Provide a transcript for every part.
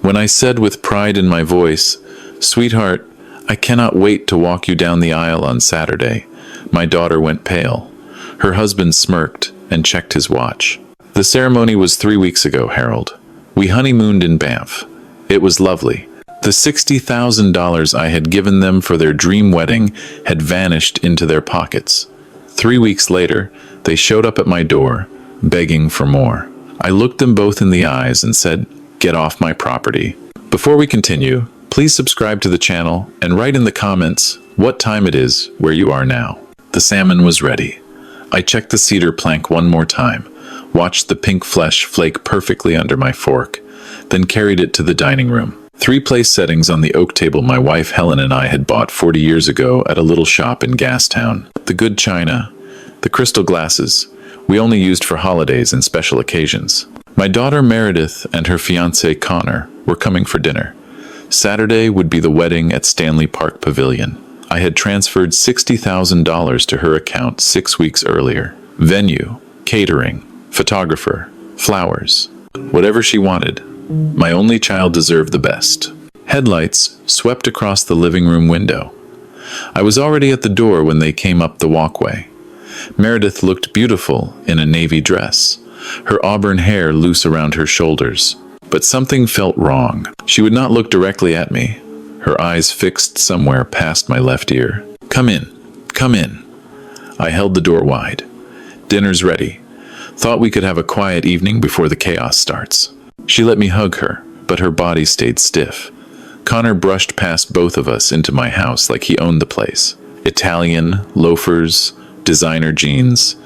When I said with pride in my voice, "Sweetheart, I cannot wait to walk you down the aisle on Saturday," my daughter went pale. Her husband smirked and checked his watch. The ceremony was 3 weeks ago, Harold. We honeymooned in Banff. It was lovely. The $60,000 I had given them for their dream wedding had vanished into their pockets. 3 weeks later, they showed up at my door, begging for more. I looked them both in the eyes and said, "Get off my property." Before we continue, please subscribe to the channel and write in the comments what time it is where you are now. The salmon was ready. I checked the cedar plank one more time, watched the pink flesh flake perfectly under my fork, then carried it to the dining room. 3 place settings on the oak table my wife Helen and I had bought 40 years ago at a little shop in Gastown. The good china, the crystal glasses, we only used for holidays and special occasions. My daughter Meredith and her fiancé Connor were coming for dinner. Saturday would be the wedding at Stanley Park Pavilion. I had transferred $60,000 to her account 6 weeks earlier. Venue, catering, photographer, flowers, whatever she wanted. My only child deserved the best. Headlights swept across the living room window. I was already at the door when they came up the walkway. Meredith looked beautiful in a navy dress, her auburn hair loose around her shoulders. But something felt wrong. She would not look directly at me, her eyes fixed somewhere past my left ear. "Come in, come in." I held the door wide. "Dinner's ready. Thought we could have a quiet evening before the chaos starts." She let me hug her, but her body stayed stiff. Connor brushed past both of us into my house like he owned the place. Italian, loafers, designer jeans,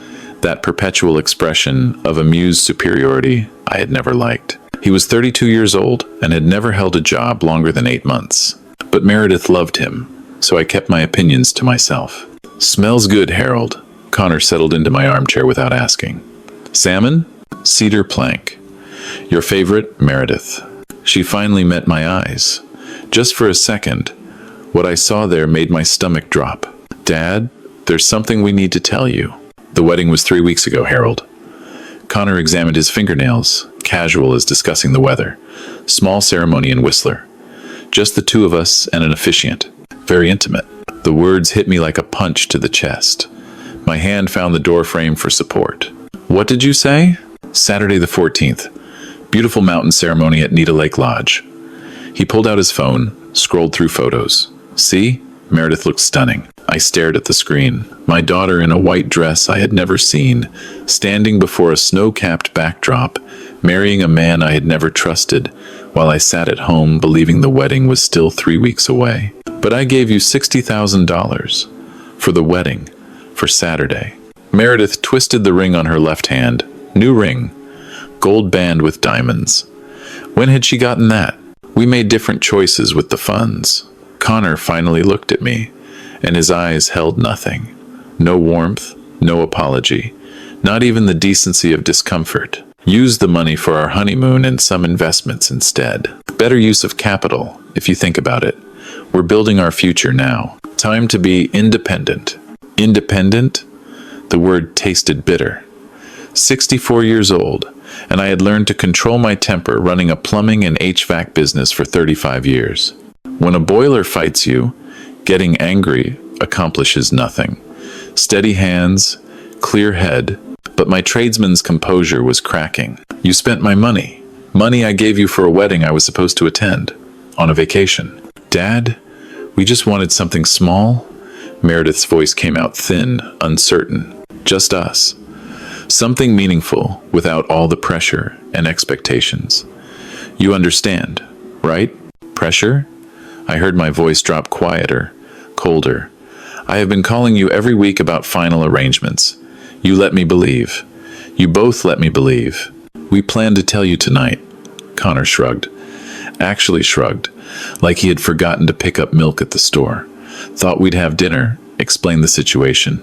that perpetual expression of amused superiority I had never liked. He was 32 years old and had never held a job longer than 8 months. But Meredith loved him, so I kept my opinions to myself. "Smells good, Harold." Connor settled into my armchair without asking. "Salmon? Cedar plank. Your favorite, Meredith." She finally met my eyes. Just for a second, what I saw there made my stomach drop. "Dad, there's something we need to tell you." The wedding was 3 weeks ago, Harold. Connor examined his fingernails, casual as discussing the weather. Small ceremony in Whistler. Just the 2 of us and an officiant. Very intimate. The words hit me like a punch to the chest. My hand found the door frame for support. "What did you say?" "Saturday the 14th. Beautiful mountain ceremony at Needle Lake Lodge." He pulled out his phone, scrolled through photos. "See? Meredith looked stunning." I stared at the screen. My daughter in a white dress I had never seen, standing before a snow-capped backdrop, marrying a man I had never trusted, while I sat at home believing the wedding was still 3 weeks away. "But I gave you $60,000 for the wedding, for Saturday." Meredith twisted the ring on her left hand. New ring, gold band with diamonds. When had she gotten that? We made different choices with the funds. Connor finally looked at me, and his eyes held nothing. No warmth, no apology, not even the decency of discomfort. "Use the money for our honeymoon and some investments instead. Better use of capital, if you think about it. We're building our future now. Time to be independent." Independent? The word tasted bitter. 64 years old, and I had learned to control my temper running a plumbing and HVAC business for 35 years. When a boiler fights you, getting angry accomplishes nothing. Steady hands, clear head, but my tradesman's composure was cracking. "You spent my money. Money I gave you for a wedding I was supposed to attend. On a vacation." "Dad, we just wanted something small." Meredith's voice came out thin, uncertain. "Just us. Something meaningful without all the pressure and expectations. You understand, right? Pressure?" I heard my voice drop quieter, colder. "I have been calling you every week about final arrangements. You let me believe. You both let me believe. We planned to tell you tonight." Connor shrugged. Actually shrugged, like he had forgotten to pick up milk at the store. "Thought we'd have dinner, explain the situation.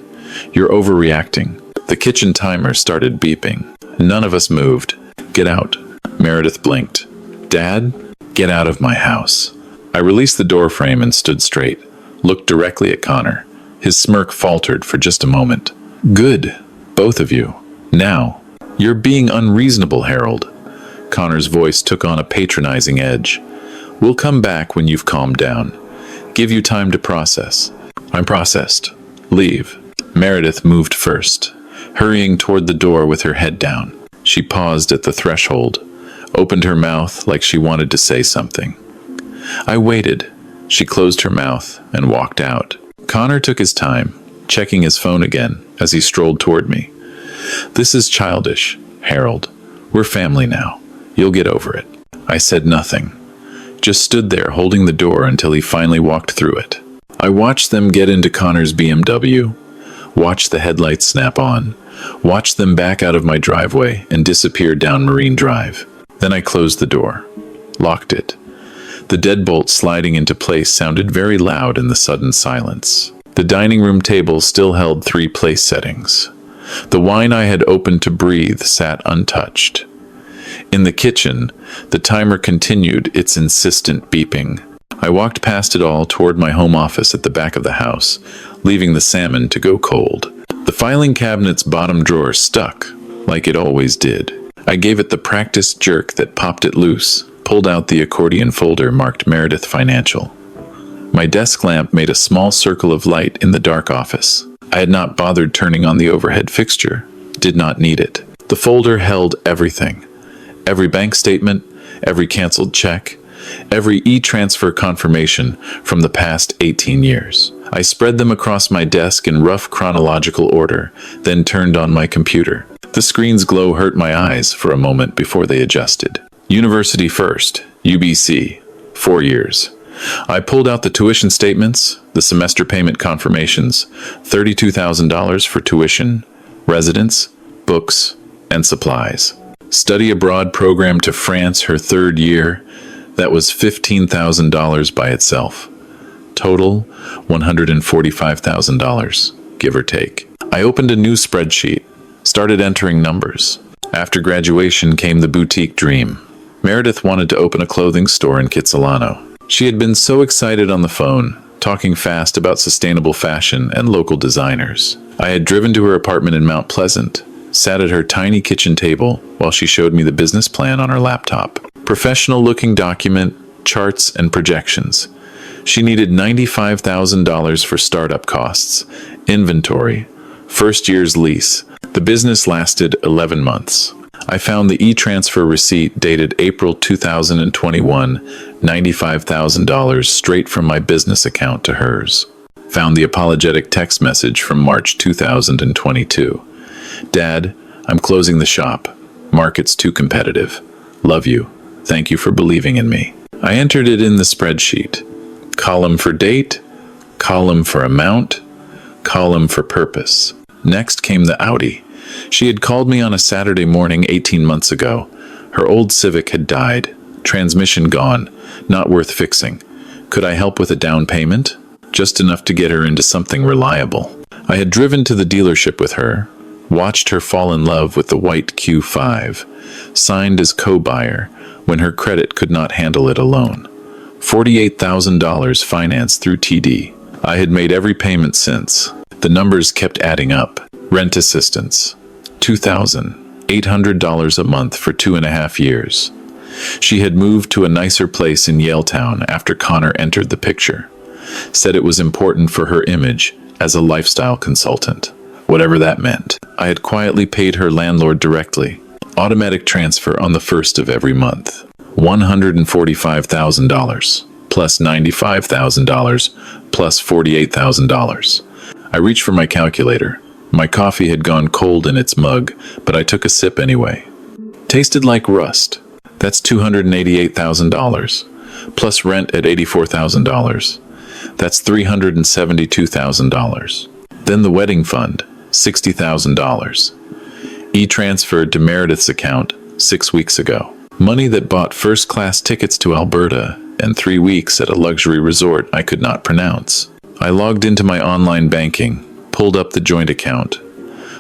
You're overreacting." The kitchen timer started beeping. None of us moved. "Get out." Meredith blinked. "Dad, get out of my house." I released the door frame and stood straight, looked directly at Connor. His smirk faltered for just a moment. "Good, both of you. Now, you're being unreasonable, Harold." Connor's voice took on a patronizing edge. "We'll come back when you've calmed down. Give you time to process." "I'm processed. Leave." Meredith moved first, hurrying toward the door with her head down. She paused at the threshold, opened her mouth like she wanted to say something. I waited. She closed her mouth and walked out. Connor took his time, checking his phone again as he strolled toward me. "This is childish, Harold. We're family now. You'll get over it." I said nothing, just stood there holding the door until he finally walked through it. I watched them get into Connor's BMW, watched the headlights snap on, watched them back out of my driveway and disappear down Marine Drive. Then I closed the door, locked it. The deadbolt sliding into place sounded very loud in the sudden silence. The dining room table still held 3 place settings. The wine I had opened to breathe sat untouched. In the kitchen, the timer continued its insistent beeping. I walked past it all toward my home office at the back of the house, leaving the salmon to go cold. The filing cabinet's bottom drawer stuck, like it always did. I gave it the practiced jerk that popped it loose, pulled out the accordion folder marked Meredith Financial. My desk lamp made a small circle of light in the dark office. I had not bothered turning on the overhead fixture, did not need it. The folder held everything. Every bank statement, every canceled check, every e-transfer confirmation from the past 18 years. I spread them across my desk in rough chronological order, then turned on my computer. The screen's glow hurt my eyes for a moment before they adjusted. University First, UBC, 4 years. I pulled out the tuition statements, the semester payment confirmations, $32,000 for tuition, residence, books, and supplies. Study abroad program to France her 3rd year, that was $15,000 by itself. Total, $145,000, give or take. I opened a new spreadsheet, started entering numbers. After graduation came the boutique dream. Meredith wanted to open a clothing store in Kitsilano. She had been so excited on the phone, talking fast about sustainable fashion and local designers. I had driven to her apartment in Mount Pleasant, sat at her tiny kitchen table while she showed me the business plan on her laptop. Professional-looking document, charts, and projections. She needed $95,000 for startup costs, inventory, first year's lease. The business lasted 11 months. I found the e-transfer receipt dated April 2021, $95,000 straight from my business account to hers. Found the apologetic text message from March 2022. "Dad, I'm closing the shop. Market's too competitive. Love you. Thank you for believing in me." I entered it in the spreadsheet. Column for date, column for amount, column for purpose. Next came the Audi. She had called me on a Saturday morning 18 months ago. Her old Civic had died, transmission gone, not worth fixing. Could I help with a down payment? Just enough to get her into something reliable. I had driven to the dealership with her, watched her fall in love with the white Q5, signed as co-buyer when her credit could not handle it alone. $48,000 financed through TD. I had made every payment since. The numbers kept adding up. Rent assistance, $2,800 a month for 2.5 years. She had moved to a nicer place in Yaletown after Connor entered the picture. Said it was important for her image as a lifestyle consultant, whatever that meant. I had quietly paid her landlord directly. Automatic transfer on the 1st of every month. $145,000, plus $95,000, plus $48,000. I reached for my calculator. My coffee had gone cold in its mug, but I took a sip anyway. Tasted like rust. That's $288,000, plus rent at $84,000. That's $372,000. Then the wedding fund, $60,000. E-transferred to Meredith's account 6 weeks ago. Money that bought first-class tickets to Alberta and 3 weeks at a luxury resort I could not pronounce. I logged into my online banking, pulled up the joint account,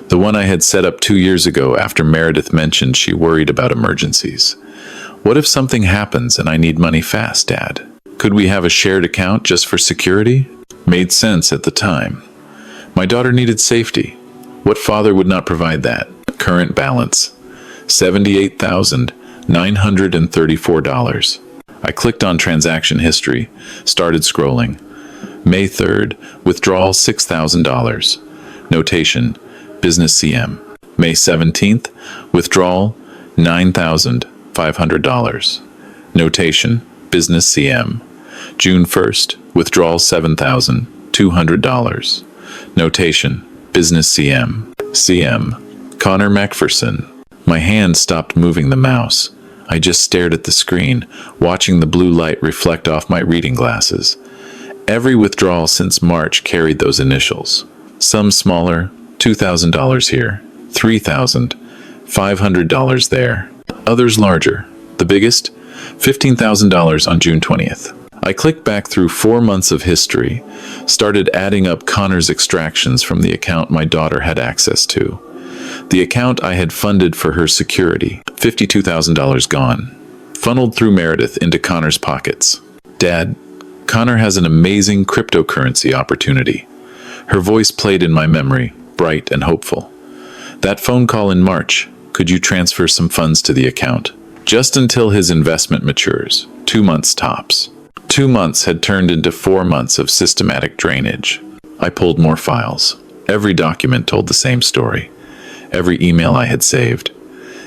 the one I had set up 2 years ago after Meredith mentioned she worried about emergencies. What if something happens and I need money fast, Dad? Could we have a shared account just for security? Made sense at the time. My daughter needed safety. What father would not provide that? Current balance, $78,000, $934. I clicked on transaction history, started scrolling. May 3rd, withdrawal $6,000. Notation, business CM. May 17th, withdrawal $9,500. Notation, business CM. June 1st, withdrawal $7,200. Notation, business CM. CM, Connor Macpherson. My hand stopped moving the mouse. I just stared at the screen, watching the blue light reflect off my reading glasses. Every withdrawal since March carried those initials. Some smaller, $2,000 here, $3,000, $500 there. Others larger. The biggest, $15,000 on June 20th. I clicked back through 4 months of history, started adding up Connor's extractions from the account my daughter had access to. The account I had funded for her security, $52,000 gone, funneled through Meredith into Connor's pockets. Dad, Connor has an amazing cryptocurrency opportunity. Her voice played in my memory, bright and hopeful. That phone call in March, could you transfer some funds to the account? Just until his investment matures, 2 months tops. 2 months had turned into 4 months of systematic drainage. I pulled more files. Every document told the same story. Every email I had saved.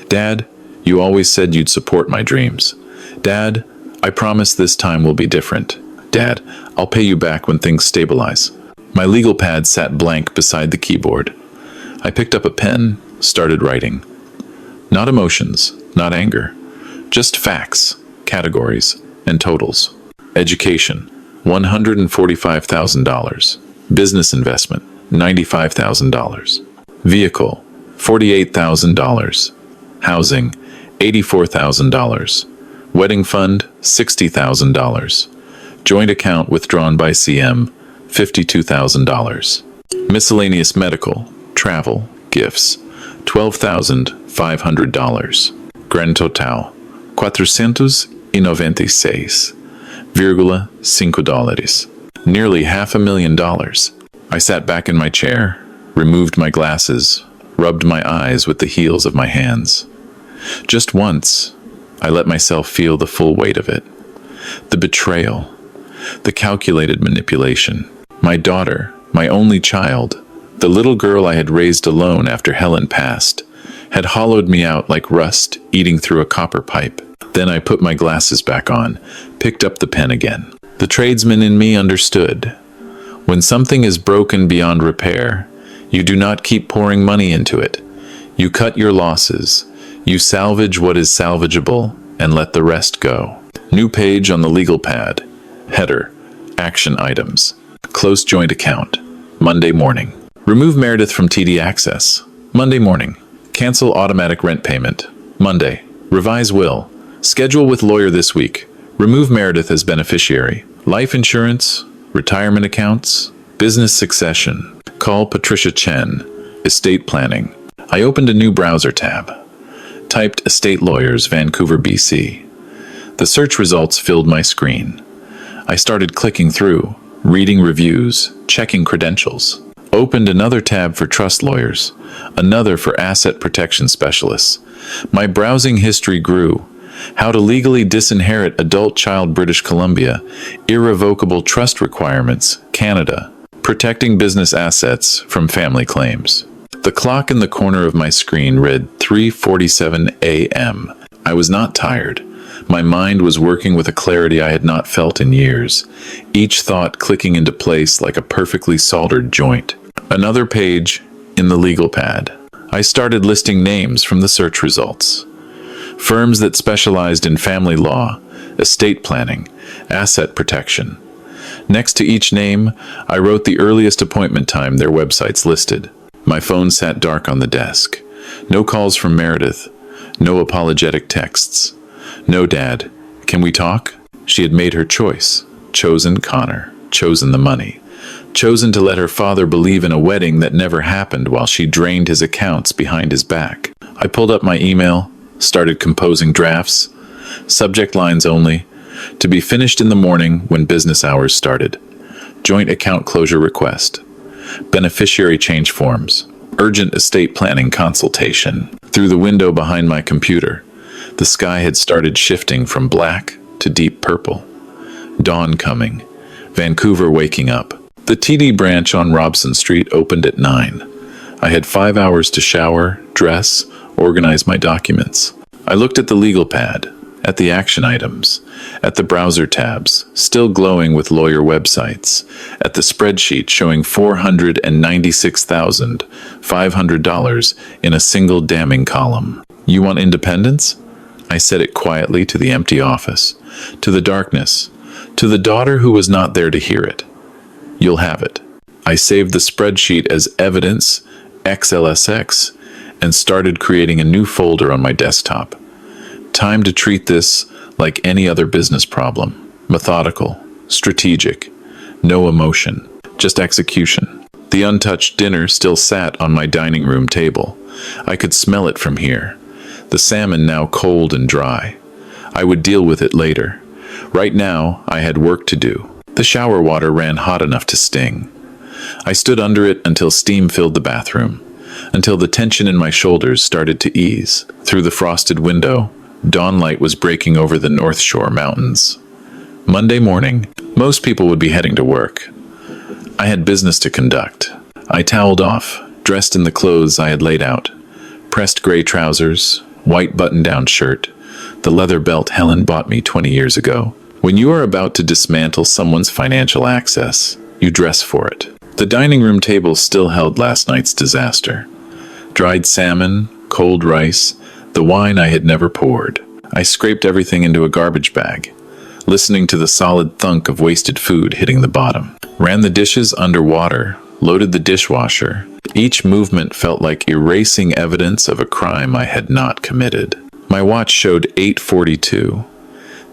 Dad, you always said you'd support my dreams. Dad, I promise this time will be different. Dad, I'll pay you back when things stabilize. My legal pad sat blank beside the keyboard. I picked up a pen, started writing. Not emotions, not anger. Just facts, categories, and totals. Education, $145,000. Business investment, $95,000. Vehicle, $48,000. Housing, $84,000. Wedding fund, $60,000. Joint account withdrawn by CM, $52,000. Miscellaneous medical, travel, gifts, $12,500. Grand total, $496,5 Nearly $500,000. I sat back in my chair, removed my glasses, rubbed my eyes with the heels of my hands. Just once, I let myself feel the full weight of it. The betrayal, the calculated manipulation. My daughter, my only child, the little girl I had raised alone after Helen passed, had hollowed me out like rust eating through a copper pipe. Then I put my glasses back on, picked up the pen again. The tradesman in me understood. When something is broken beyond repair, you do not keep pouring money into it. You cut your losses. You salvage what is salvageable and let the rest go. New page on the legal pad. Header. Action items. Close joint account. Monday morning. Remove Meredith from TD Access. Monday morning. Cancel automatic rent payment. Monday. Revise will. Schedule with lawyer this week. Remove Meredith as beneficiary. Life insurance. Retirement accounts. Business succession. Call Patricia Chen. Estate planning. I opened a new browser tab. Typed estate lawyers, Vancouver, BC. The search results filled my screen. I started clicking through, reading reviews, checking credentials. Opened another tab for trust lawyers, another for asset protection specialists. My browsing history grew. How to legally disinherit adult child, British Columbia. Irrevocable trust requirements, Canada. Protecting business assets from family claims. The clock in the corner of my screen read 3:47 a.m. I was not tired. My mind was working with a clarity I had not felt in years, each thought clicking into place like a perfectly soldered joint. Another page in the legal pad. I started listing names from the search results. Firms that specialized in family law, estate planning, asset protection. Next to each name, I wrote the earliest appointment time their websites listed. My phone sat dark on the desk. No calls from Meredith. No apologetic texts. No, Dad. Can we talk? She had made her choice. Chosen Connor. Chosen the money. Chosen to let her father believe in a wedding that never happened while she drained his accounts behind his back. I pulled up my email, started composing drafts. Subject lines only. To be finished in the morning when business hours started. Joint account closure request. Beneficiary change forms. Urgent estate planning consultation. Through the window behind my computer, The sky had started shifting from black to deep purple. Dawn coming. Vancouver waking up. The TD branch on Robson Street opened at 9. I had 5 hours to shower, dress, organize my documents. I looked at the legal pad, at the action items, at the browser tabs, still glowing with lawyer websites, at the spreadsheet showing $496,500 in a single damning column. You want independence? I said it quietly to the empty office, to the darkness, to the daughter who was not there to hear it. You'll have it. I saved the spreadsheet as evidence, XLSX, and started creating a new folder on my desktop. Time to treat this like any other business problem. Methodical, strategic, no emotion, just execution. The untouched dinner still sat on my dining room table. I could smell it from here. The salmon now cold and dry. I would deal with it later. Right now, I had work to do. The shower water ran hot enough to sting. I stood under it until steam filled the bathroom, until the tension in my shoulders started to ease. Through the frosted window, dawn light was breaking over the North Shore mountains. Monday morning, most people would be heading to work. I had business to conduct. I toweled off, dressed in the clothes I had laid out. Pressed gray trousers, white button-down shirt, the leather belt Helen bought me 20 years ago. When you are about to dismantle someone's financial access, you dress for it. The dining room table still held last night's disaster. Dried salmon, cold rice, the wine I had never poured. I scraped everything into a garbage bag, listening to the solid thunk of wasted food hitting the bottom. Ran the dishes under water, loaded the dishwasher. Each movement felt like erasing evidence of a crime I had not committed. My watch showed 8:42.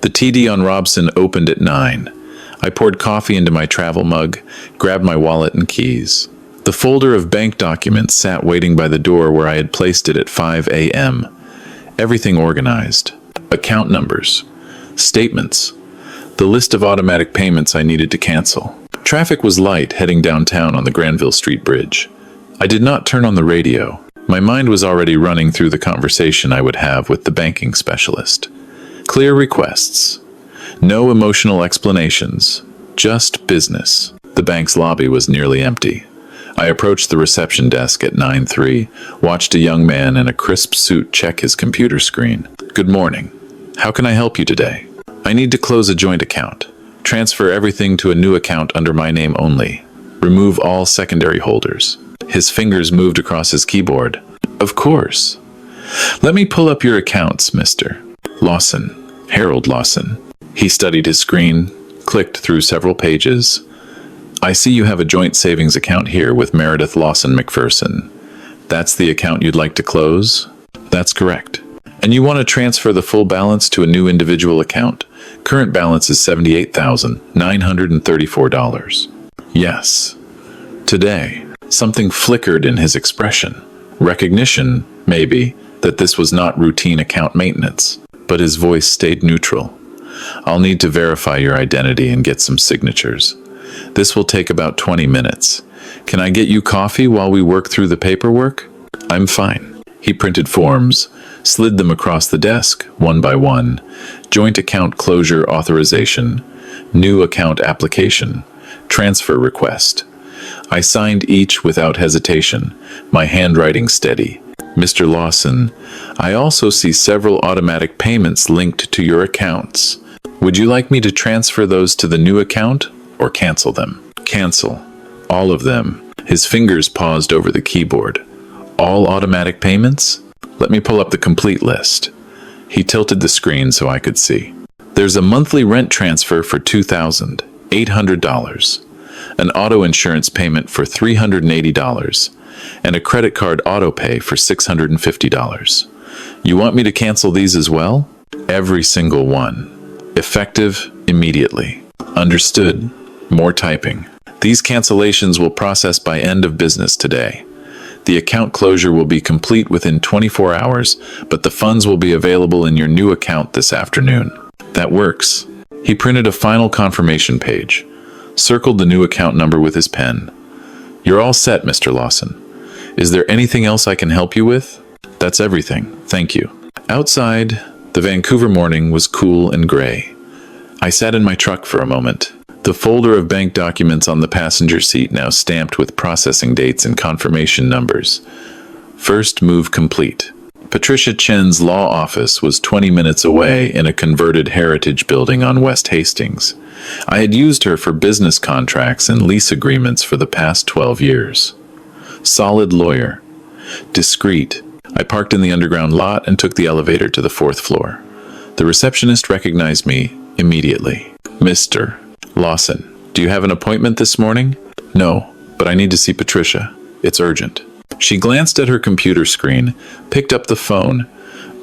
The TD on Robson opened at 9. I poured coffee into my travel mug, grabbed my wallet and keys. The folder of bank documents sat waiting by the door where I had placed it at 5 a.m. Everything organized. Account numbers. Statements. The list of automatic payments I needed to cancel. Traffic was light heading downtown on the Granville Street Bridge. I did not turn on the radio. My mind was already running through the conversation I would have with the banking specialist. Clear requests. No emotional explanations. Just business. The bank's lobby was nearly empty. I approached the reception desk at 9:03, watched a young man in a crisp suit check his computer screen. Good morning. How can I help you today? I need to close a joint account. Transfer everything to a new account under my name only. Remove all secondary holders. His fingers moved across his keyboard. Of course. Let me pull up your accounts, Mr. Lawson. Harold Lawson. He studied his screen, clicked through several pages. I see you have a joint savings account here with Meredith Lawson McPherson. That's the account you'd like to close? That's correct. And you want to transfer the full balance to a new individual account? Current balance is $78,934. Yes. Today, something flickered in his expression. Recognition, maybe, that this was not routine account maintenance, but his voice stayed neutral. I'll need to verify your identity and get some signatures. This will take about 20 minutes. Can I get you coffee while we work through the paperwork? I'm fine. He printed forms, slid them across the desk, one by one. Joint account closure authorization, new account application, transfer request. I signed each without hesitation, my handwriting steady. Mr. Lawson, I also see several automatic payments linked to your accounts. Would you like me to transfer those to the new account or cancel them? Cancel. All of them. His fingers paused over the keyboard. All automatic payments? Let me pull up the complete list. He tilted the screen so I could see. There's a monthly rent transfer for $2,800, an auto insurance payment for $380, and a credit card auto pay for $650. You want me to cancel these as well? Every single one. Effective immediately. Understood. More typing. These cancellations will process by end of business today. The account closure will be complete within 24 hours, but the funds will be available in your new account this afternoon. That works. He printed a final confirmation page, circled the new account number with his pen. You're all set, Mr. Lawson. Is there anything else I can help you with? That's everything. Thank you. Outside, The Vancouver morning was cool and gray. I sat in my truck for a moment. The folder of bank documents on the passenger seat now stamped with processing dates and confirmation numbers. First move complete. Patricia Chen's law office was 20 minutes away in a converted heritage building on West Hastings. I had used her for business contracts and lease agreements for the past 12 years. Solid lawyer. Discreet. I parked in the underground lot and took the elevator to the 4th floor. The receptionist recognized me immediately. Mr. Lawson, do you have an appointment this morning? No, but I need to see Patricia. It's urgent. She glanced at her computer screen, picked up the phone,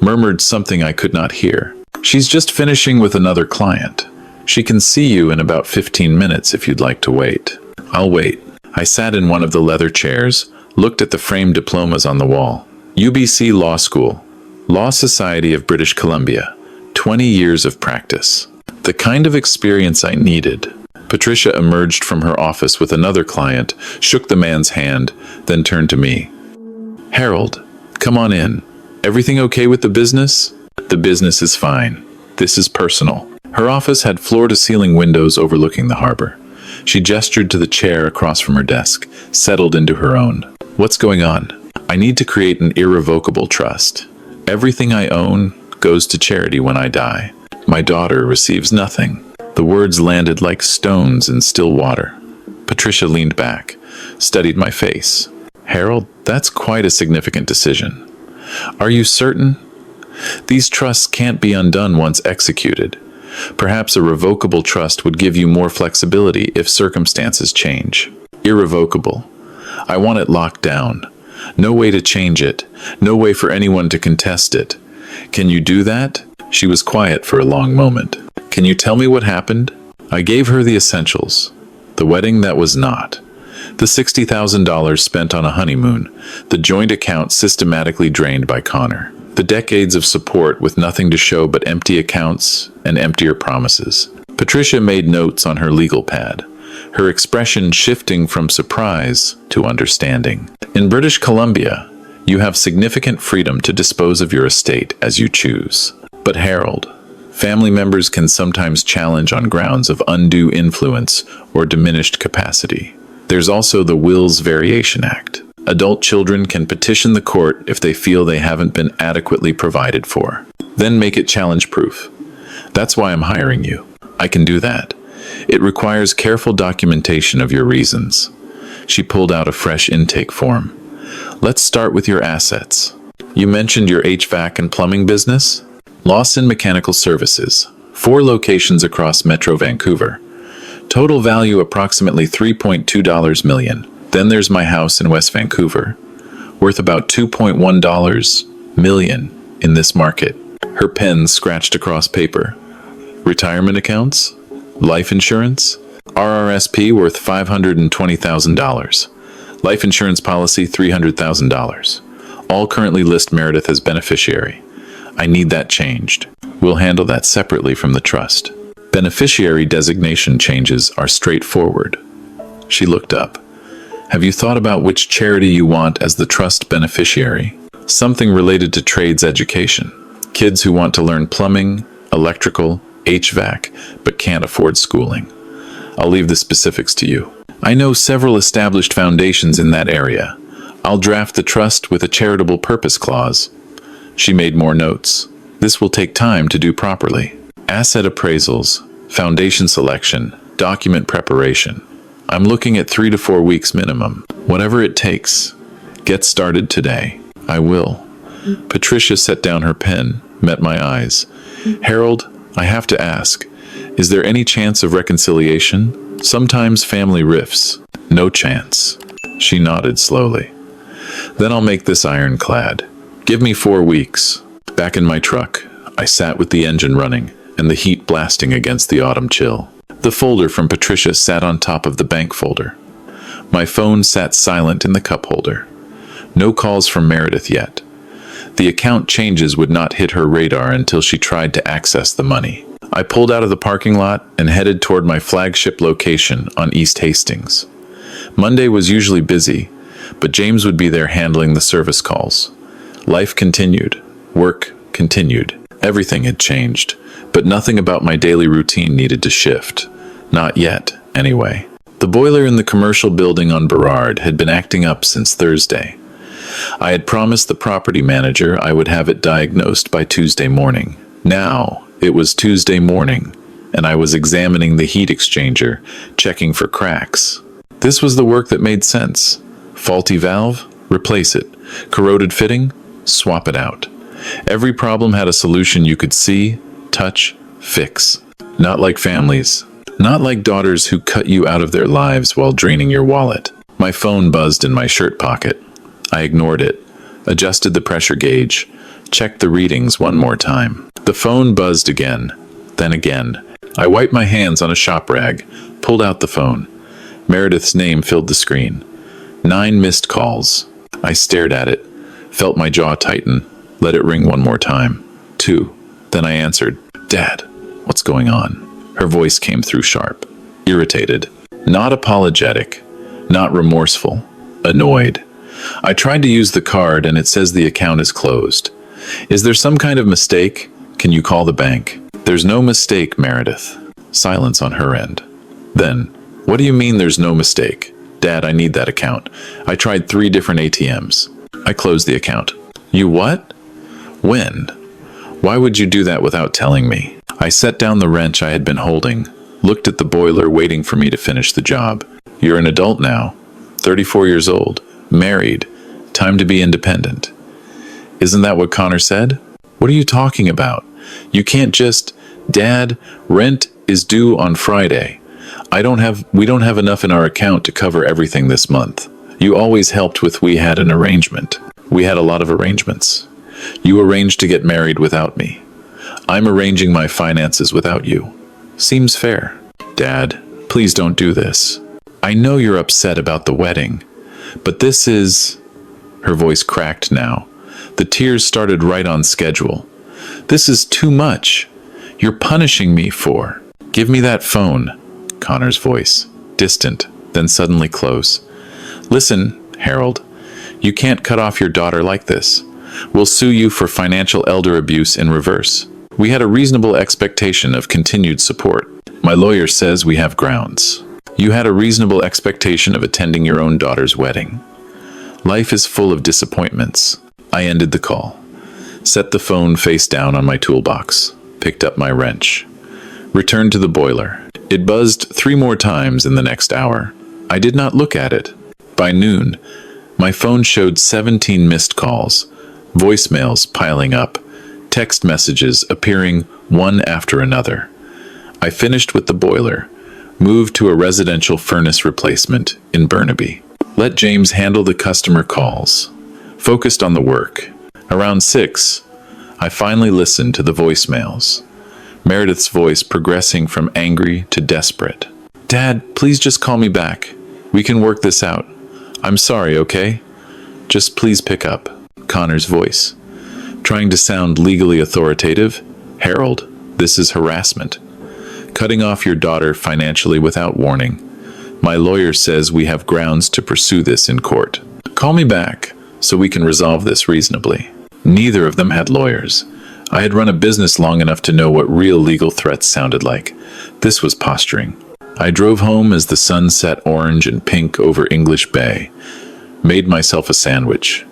murmured something I could not hear. She's just finishing with another client. She can see you in about 15 minutes if you'd like to wait. I'll wait. I sat in one of the leather chairs, looked at the framed diplomas on the wall. UBC Law School, Law Society of British Columbia, 20 years of practice. The kind of experience I needed. Patricia emerged from her office with another client, shook the man's hand, then turned to me. Harold, come on in. Everything okay with the business? The business is fine. This is personal. Her office had floor-to-ceiling windows overlooking the harbor. She gestured to the chair across from her desk, settled into her own. What's going on? I need to create an irrevocable trust. Everything I own goes to charity when I die. My daughter receives nothing. The words landed like stones in still water. Patricia leaned back, studied my face. Harold, that's quite a significant decision. Are you certain? These trusts can't be undone once executed. Perhaps a revocable trust would give you more flexibility if circumstances change. Irrevocable. I want it locked down. No way to change it. No way for anyone to contest it. Can you do that? She was quiet for a long moment. Can you tell me what happened? I gave her the essentials. The wedding that was not. The $60,000 spent on a honeymoon. The joint account systematically drained by Connor. The decades of support with nothing to show but empty accounts and emptier promises. Patricia made notes on her legal pad, her expression shifting from surprise to understanding. In British Columbia, you have significant freedom to dispose of your estate as you choose. But Harold, family members can sometimes challenge on grounds of undue influence or diminished capacity. There's also the Wills Variation Act. Adult children can petition the court if they feel they haven't been adequately provided for. Then make it challenge-proof. That's why I'm hiring you. I can do that. It requires careful documentation of your reasons. She pulled out a fresh intake form. Let's start with your assets. You mentioned your HVAC and plumbing business? Lawson Mechanical Services. 4 locations across Metro Vancouver. Total value approximately $3.2 million. Then there's my house in West Vancouver, worth about $2.1 million in this market. Her pen scratched across paper. Retirement accounts? Life insurance? RRSP worth $520,000. Life insurance policy $300,000. All currently list Meredith as beneficiary. I need that changed. We'll handle that separately from the trust. Beneficiary designation changes are straightforward. She looked up. Have you thought about which charity you want as the trust beneficiary? Something related to trades education. Kids who want to learn plumbing, electrical, HVAC, but can't afford schooling. I'll leave the specifics to you. I know several established foundations in that area. I'll draft the trust with a charitable purpose clause. She made more notes. This will take time to do properly. Asset appraisals, foundation selection, document preparation. I'm looking at 3 to 4 weeks minimum. Whatever it takes. Get started today. I will. Patricia set down her pen, met my eyes. Harold, I have to ask, is there any chance of reconciliation? Sometimes family rifts. No chance. She nodded slowly. Then I'll make this ironclad. Give me 4 weeks. Back in my truck, I sat with the engine running and the heat blasting against the autumn chill. The folder from Patricia sat on top of the bank folder. My phone sat silent in the cup holder. No calls from Meredith yet. The account changes would not hit her radar until she tried to access the money. I pulled out of the parking lot and headed toward my flagship location on East Hastings. Monday was usually busy, but James would be there handling the service calls. Life continued. Work continued. Everything had changed, but nothing about my daily routine needed to shift. Not yet, anyway. The boiler in the commercial building on Burrard had been acting up since Thursday. I had promised the property manager I would have it diagnosed by Tuesday morning. Now, it was Tuesday morning, and I was examining the heat exchanger, checking for cracks. This was the work that made sense. Faulty valve? Replace it. Corroded fitting? Swap it out. Every problem had a solution you could see, touch, fix. Not like families. Not like daughters who cut you out of their lives while draining your wallet. My phone buzzed in my shirt pocket. I ignored it, adjusted the pressure gauge, checked the readings one more time. The phone buzzed again, then again. I wiped my hands on a shop rag, pulled out the phone. Meredith's name filled the screen. 9 missed calls. I stared at it, felt my jaw tighten, let it ring one more time. 2. Then I answered, "Dad, what's going on?" Her voice came through sharp, irritated, not apologetic, not remorseful, annoyed. I tried to use the card and it says the account is closed. Is there some kind of mistake? Can you call the bank? There's no mistake, Meredith. Silence on her end. Then, what do you mean there's no mistake? Dad, I need that account. I tried 3 different ATMs. I closed the account. You what? When? Why would you do that without telling me? I set down the wrench I had been holding, looked at the boiler waiting for me to finish the job. You're an adult now, 34 years old, married, time to be independent. Isn't that what Connor said? What are you talking about? You can't just, Dad, rent is due on Friday. We don't have enough in our account to cover everything this month. You always helped with we had an arrangement. We had a lot of arrangements. You arranged to get married without me. I'm arranging my finances without you. Seems fair. Dad, please don't do this. I know you're upset about the wedding, but this is... Her voice cracked now. The tears started right on schedule. This is too much. You're punishing me for... Give me that phone. Connor's voice, distant, then suddenly close. Listen, Harold, you can't cut off your daughter like this. We'll sue you for financial elder abuse in reverse. We had a reasonable expectation of continued support. My lawyer says we have grounds. You had a reasonable expectation of attending your own daughter's wedding. Life is full of disappointments. I ended the call, set the phone face down on my toolbox, picked up my wrench, returned to the boiler. It buzzed 3 more times in the next hour. I did not look at it. By noon, my phone showed 17 missed calls, voicemails piling up, text messages appearing one after another. I finished with the boiler, moved to a residential furnace replacement in Burnaby. Let James handle the customer calls. Focused on the work. Around 6, I finally listened to the voicemails. Meredith's voice progressing from angry to desperate. Dad, please just call me back. We can work this out. I'm sorry, okay? Just please pick up. Connor's voice, trying to sound legally authoritative. Harold, this is harassment. Cutting off your daughter financially without warning. My lawyer says we have grounds to pursue this in court. Call me back so we can resolve this reasonably. Neither of them had lawyers. I had run a business long enough to know what real legal threats sounded like. This was posturing. I drove home as the sun set orange and pink over English Bay. Made myself a sandwich.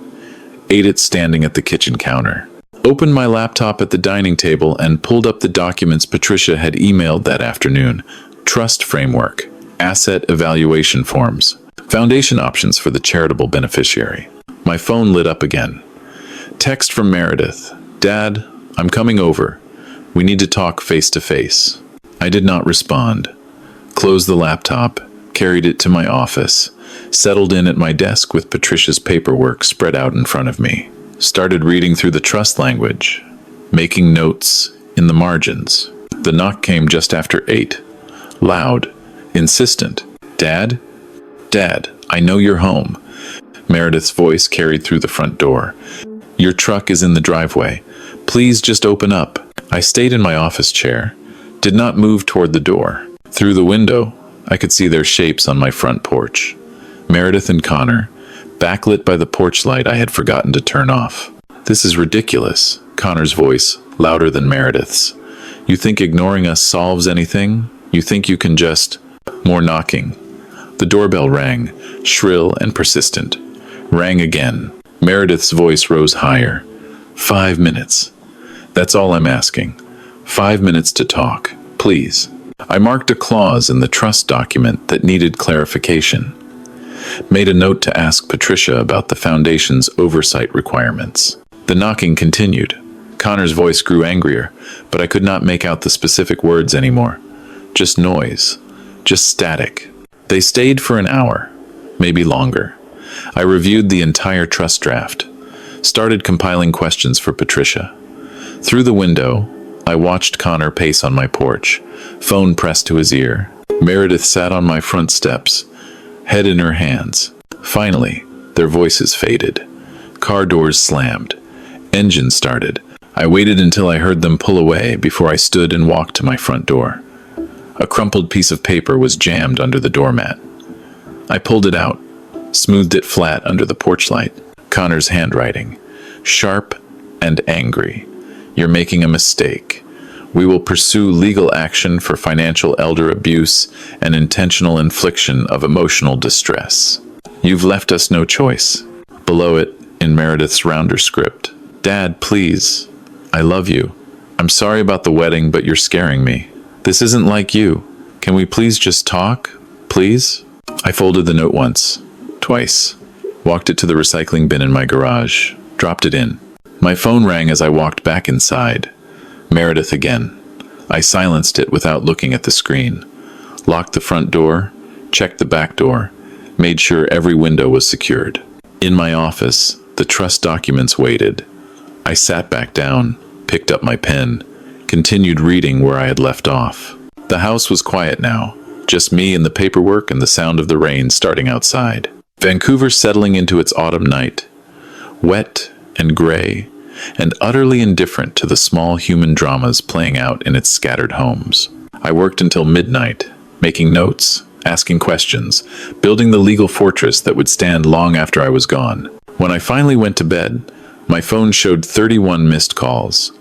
Ate it standing at the kitchen counter. Opened my laptop at the dining table and pulled up the documents Patricia had emailed that afternoon. Trust framework, asset evaluation forms, foundation options for the charitable beneficiary. My phone lit up again. Text from Meredith. Dad, I'm coming over. We need to talk face to face. I did not respond. Closed the laptop, carried it to my office, settled in at my desk with Patricia's paperwork spread out in front of me. Started reading through the trust language, making notes in the margins. The knock came just after 8. Loud, insistent. Dad? Dad, I know you're home. Meredith's voice carried through the front door. Your truck is in the driveway. Please just open up. I stayed in my office chair, did not move toward the door. Through the window, I could see their shapes on my front porch. Meredith and Connor, backlit by the porch light I had forgotten to turn off. This is ridiculous. Connor's voice, louder than Meredith's. You think ignoring us solves anything? You think you can just... More knocking. The doorbell rang, shrill and persistent. Rang again. Meredith's voice rose higher. 5 minutes. That's all I'm asking. 5 minutes to talk, please. I marked a clause in the trust document that needed clarification. Made a note to ask Patricia about the foundation's oversight requirements. The knocking continued. Connor's voice grew angrier, but I could not make out the specific words anymore. Just noise. Just static. They stayed for an hour, maybe longer. I reviewed the entire trust draft. Started compiling questions for Patricia. Through the window, I watched Connor pace on my porch, phone pressed to his ear. Meredith sat on my front steps, head in her hands. Finally, their voices faded. Car doors slammed. Engine started. I waited until I heard them pull away before I stood and walked to my front door. A crumpled piece of paper was jammed under the doormat. I pulled it out, smoothed it flat under the porch light. Connor's handwriting, sharp and angry. You're making a mistake. We will pursue legal action for financial elder abuse and intentional infliction of emotional distress. You've left us no choice. Below it, in Meredith's rounder script, Dad, please. I love you. I'm sorry about the wedding, but you're scaring me. This isn't like you. Can we please just talk? Please? I folded the note once, twice, walked it to the recycling bin in my garage, dropped it in. My phone rang as I walked back inside. Meredith again. I silenced it without looking at the screen. Locked the front door, checked the back door, made sure every window was secured. In my office, the trust documents waited. I sat back down, picked up my pen, continued reading where I had left off. The house was quiet now, just me and the paperwork and the sound of the rain starting outside. Vancouver settling into its autumn night, wet and gray, and utterly indifferent to the small human dramas playing out in its scattered homes. I worked until midnight, making notes, asking questions, building the legal fortress that would stand long after I was gone. When I finally went to bed, my phone showed 31 missed calls.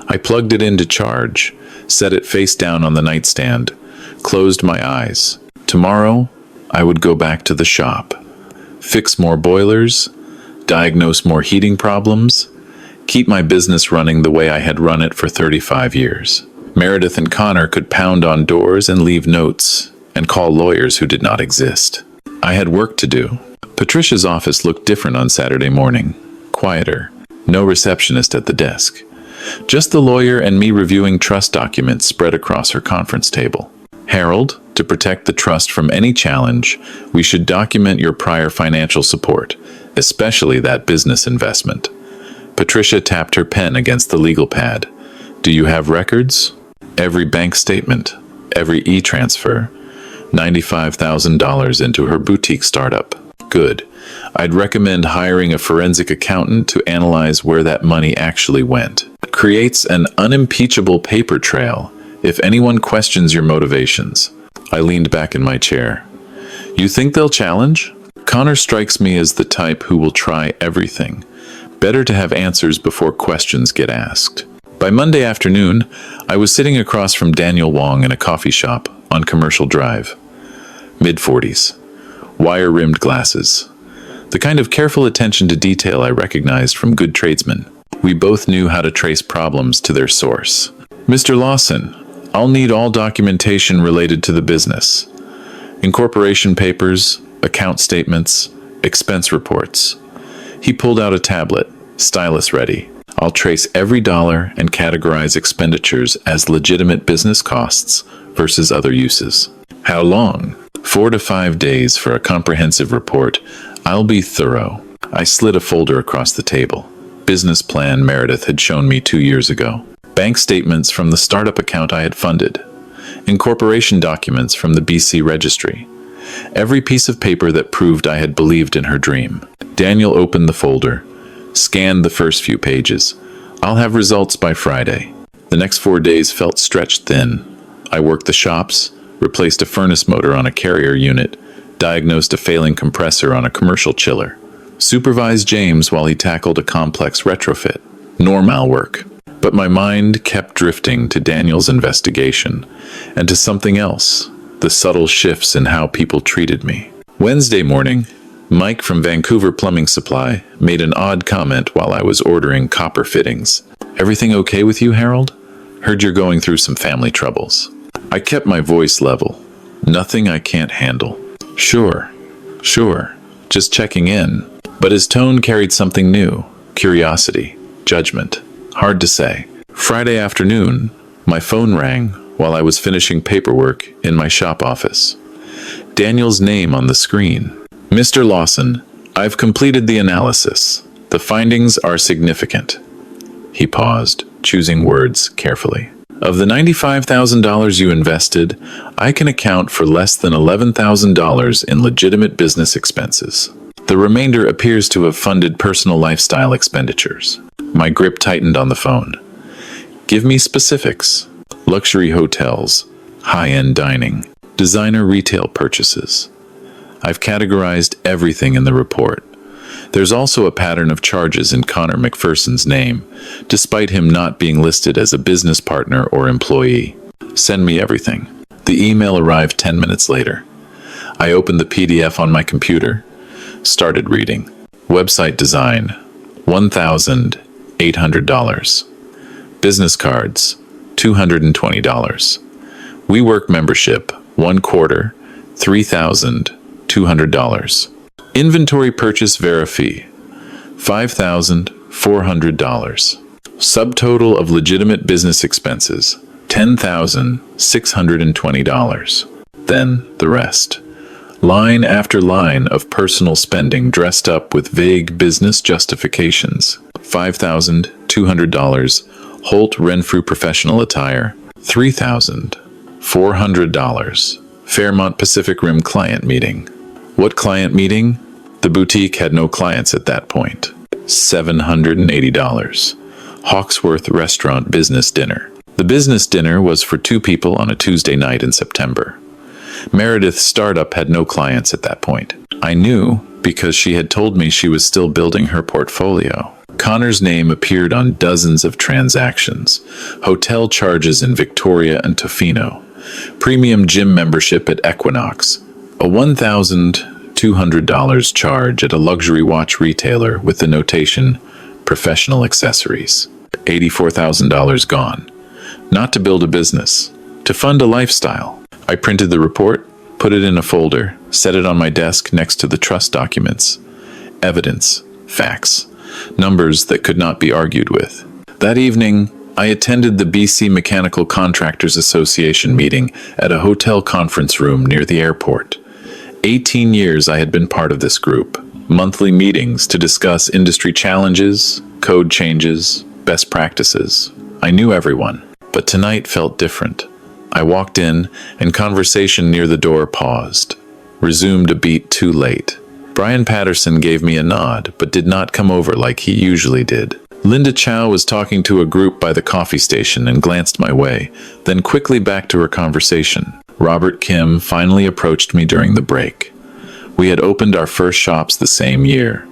I plugged it in to charge, set it face down on the nightstand, closed my eyes. Tomorrow, I would go back to the shop, fix more boilers, diagnose more heating problems, keep my business running the way I had run it for 35 years. Meredith and Connor could pound on doors and leave notes, and call lawyers who did not exist. I had work to do. Patricia's office looked different on Saturday morning, quieter, no receptionist at the desk. Just the lawyer and me reviewing trust documents spread across her conference table. Harold, to protect the trust from any challenge, we should document your prior financial support, especially that business investment. Patricia tapped her pen against the legal pad. Do you have records? Every bank statement, every e-transfer, $95,000 into her boutique startup. Good. I'd recommend hiring a forensic accountant to analyze where that money actually went. Creates an unimpeachable paper trail if anyone questions your motivations. I leaned back in my chair. You think they'll challenge? Connor strikes me as the type who will try everything. Better to have answers before questions get asked. By Monday afternoon, I was sitting across from Daniel Wong in a coffee shop on Commercial Drive. Mid-40s. Wire-rimmed glasses. The kind of careful attention to detail I recognized from good tradesmen. We both knew how to trace problems to their source. Mr. Lawson, I'll need all documentation related to the business. Incorporation papers, account statements, expense reports. He pulled out a tablet, stylus ready. I'll trace every dollar and categorize expenditures as legitimate business costs versus other uses. How long? 4 to 5 days for a comprehensive report. I'll be thorough. I slid a folder across the table. Business plan Meredith had shown me 2 years ago. Bank statements from the startup account I had funded. Incorporation documents from the BC registry. Every piece of paper that proved I had believed in her dream. Daniel opened the folder, scanned the first few pages. I'll have results by Friday. The next 4 days felt stretched thin. I worked the shops, replaced a furnace motor on a carrier unit, diagnosed a failing compressor on a commercial chiller, supervised James while he tackled a complex retrofit. Normal work. But my mind kept drifting to Daniel's investigation and to something else, the subtle shifts in how people treated me. Wednesday morning, Mike from Vancouver Plumbing Supply made an odd comment while I was ordering copper fittings. "Everything okay with you, Harold? Heard you're going through some family troubles." I kept my voice level. "Nothing I can't handle." Sure, just checking in." But his tone carried something new: curiosity, judgment. Hard to say. Friday afternoon, my phone rang while I was finishing paperwork in my shop office. Daniel's name on the screen. "Mr. Lawson, I've completed the analysis. The findings are significant." He paused, choosing words carefully. "Of the $95,000 you invested, I can account for less than $11,000 in legitimate business expenses. The remainder appears to have funded personal lifestyle expenditures." My grip tightened on the phone. "Give me specifics." "Luxury hotels, high-end dining, designer retail purchases. I've categorized everything in the report. There's also a pattern of charges in Connor McPherson's name, despite him not being listed as a business partner or employee. Send me everything." The email arrived 10 minutes later. I opened the PDF on my computer, started reading. Website design, $1,800. Business cards, $220. WeWork membership, 1 quarter, $3,200. Inventory purchase verifee, $5,400. Subtotal of legitimate business expenses, $10,620. Then the rest. Line after line of personal spending dressed up with vague business justifications. $5,200. Holt Renfrew professional attire, $3,400. Fairmont Pacific Rim client meeting. What client meeting? The boutique had no clients at that point. $780. Hawksworth Restaurant business dinner. The business dinner was for 2 people on a Tuesday night in September. Meredith's startup had no clients at that point. I knew because she had told me she was still building her portfolio. Connor's name appeared on dozens of transactions. Hotel charges in Victoria and Tofino. Premium gym membership at Equinox. A $1,200 charge at a luxury watch retailer with the notation, professional accessories. $84,000 gone. Not to build a business, to fund a lifestyle. I printed the report, put it in a folder, set it on my desk next to the trust documents. Evidence, facts, numbers that could not be argued with. That evening, I attended the BC Mechanical Contractors Association meeting at a hotel conference room near the airport. 18 years I had been part of this group. Monthly meetings to discuss industry challenges, code changes, best practices. I knew everyone, but tonight felt different. I walked in, and conversation near the door paused, resumed a beat too late. Brian Patterson gave me a nod, but did not come over like he usually did. Linda Chow was talking to a group by the coffee station and glanced my way, then quickly back to her conversation. Robert Kim finally approached me during the break. We had opened our first shops the same year,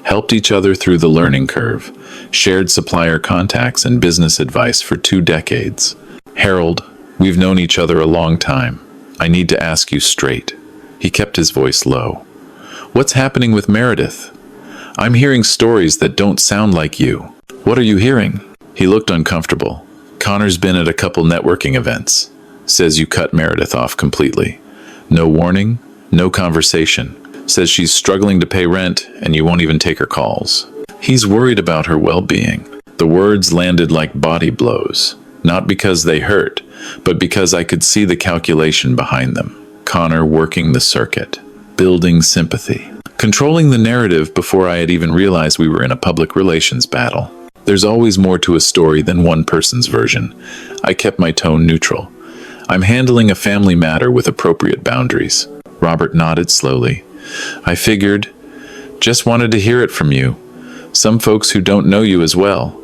helped each other through the learning curve, shared supplier contacts and business advice for 2 decades. "Harold, we've known each other a long time. I need to ask you straight." He kept his voice low. "What's happening with Meredith? I'm hearing stories that don't sound like you." "What are you hearing?" He looked uncomfortable. "Connor's been at a couple networking events. Says you cut Meredith off completely. No warning, no conversation. Says she's struggling to pay rent and you won't even take her calls. He's worried about her well-being." The words landed like body blows, not because they hurt, but because I could see the calculation behind them. Connor working the circuit, building sympathy, controlling the narrative before I had even realized we were in a public relations battle. There's always more to a story than one person's version. I kept my tone neutral. "I'm handling a family matter with appropriate boundaries." Robert nodded slowly. "I figured. Just wanted to hear it from you. Some folks who don't know you as well."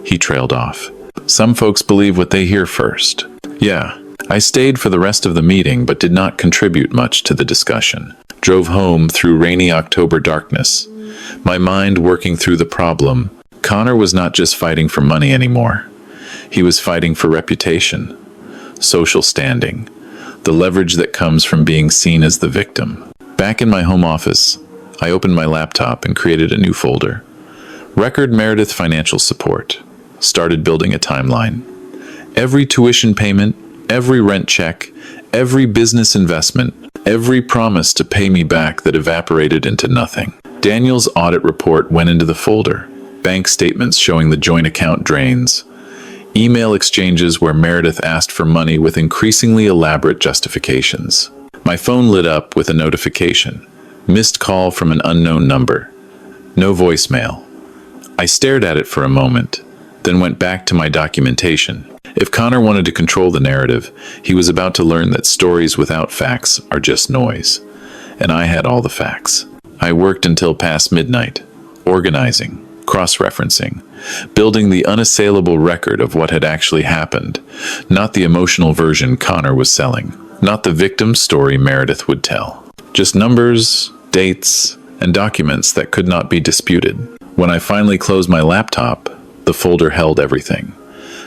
He trailed off. "Some folks believe what they hear first." Yeah, I stayed for the rest of the meeting but did not contribute much to the discussion. Drove home through rainy October darkness, my mind working through the problem Connor was not just fighting for money anymore. He was fighting for reputation, social standing, the leverage that comes from being seen as the victim. Back in my home office, I opened my laptop and created a new folder. Record Meredith Financial Support. Started building a timeline. Every tuition payment, every rent check, every business investment, every promise to pay me back that evaporated into nothing. Daniel's audit report went into the folder. Bank statements showing the joint account drains. Email exchanges where Meredith asked for money with increasingly elaborate justifications. My phone lit up with a notification. Missed call from an unknown number. No voicemail. I stared at it for a moment, then went back to my documentation. If Connor wanted to control the narrative, he was about to learn that stories without facts are just noise. And I had all the facts. I worked until past midnight, organizing, cross-referencing, building the unassailable record of what had actually happened, not the emotional version Connor was selling, not the victim's story Meredith would tell. Just numbers, dates, and documents that could not be disputed. When I finally closed my laptop, the folder held everything.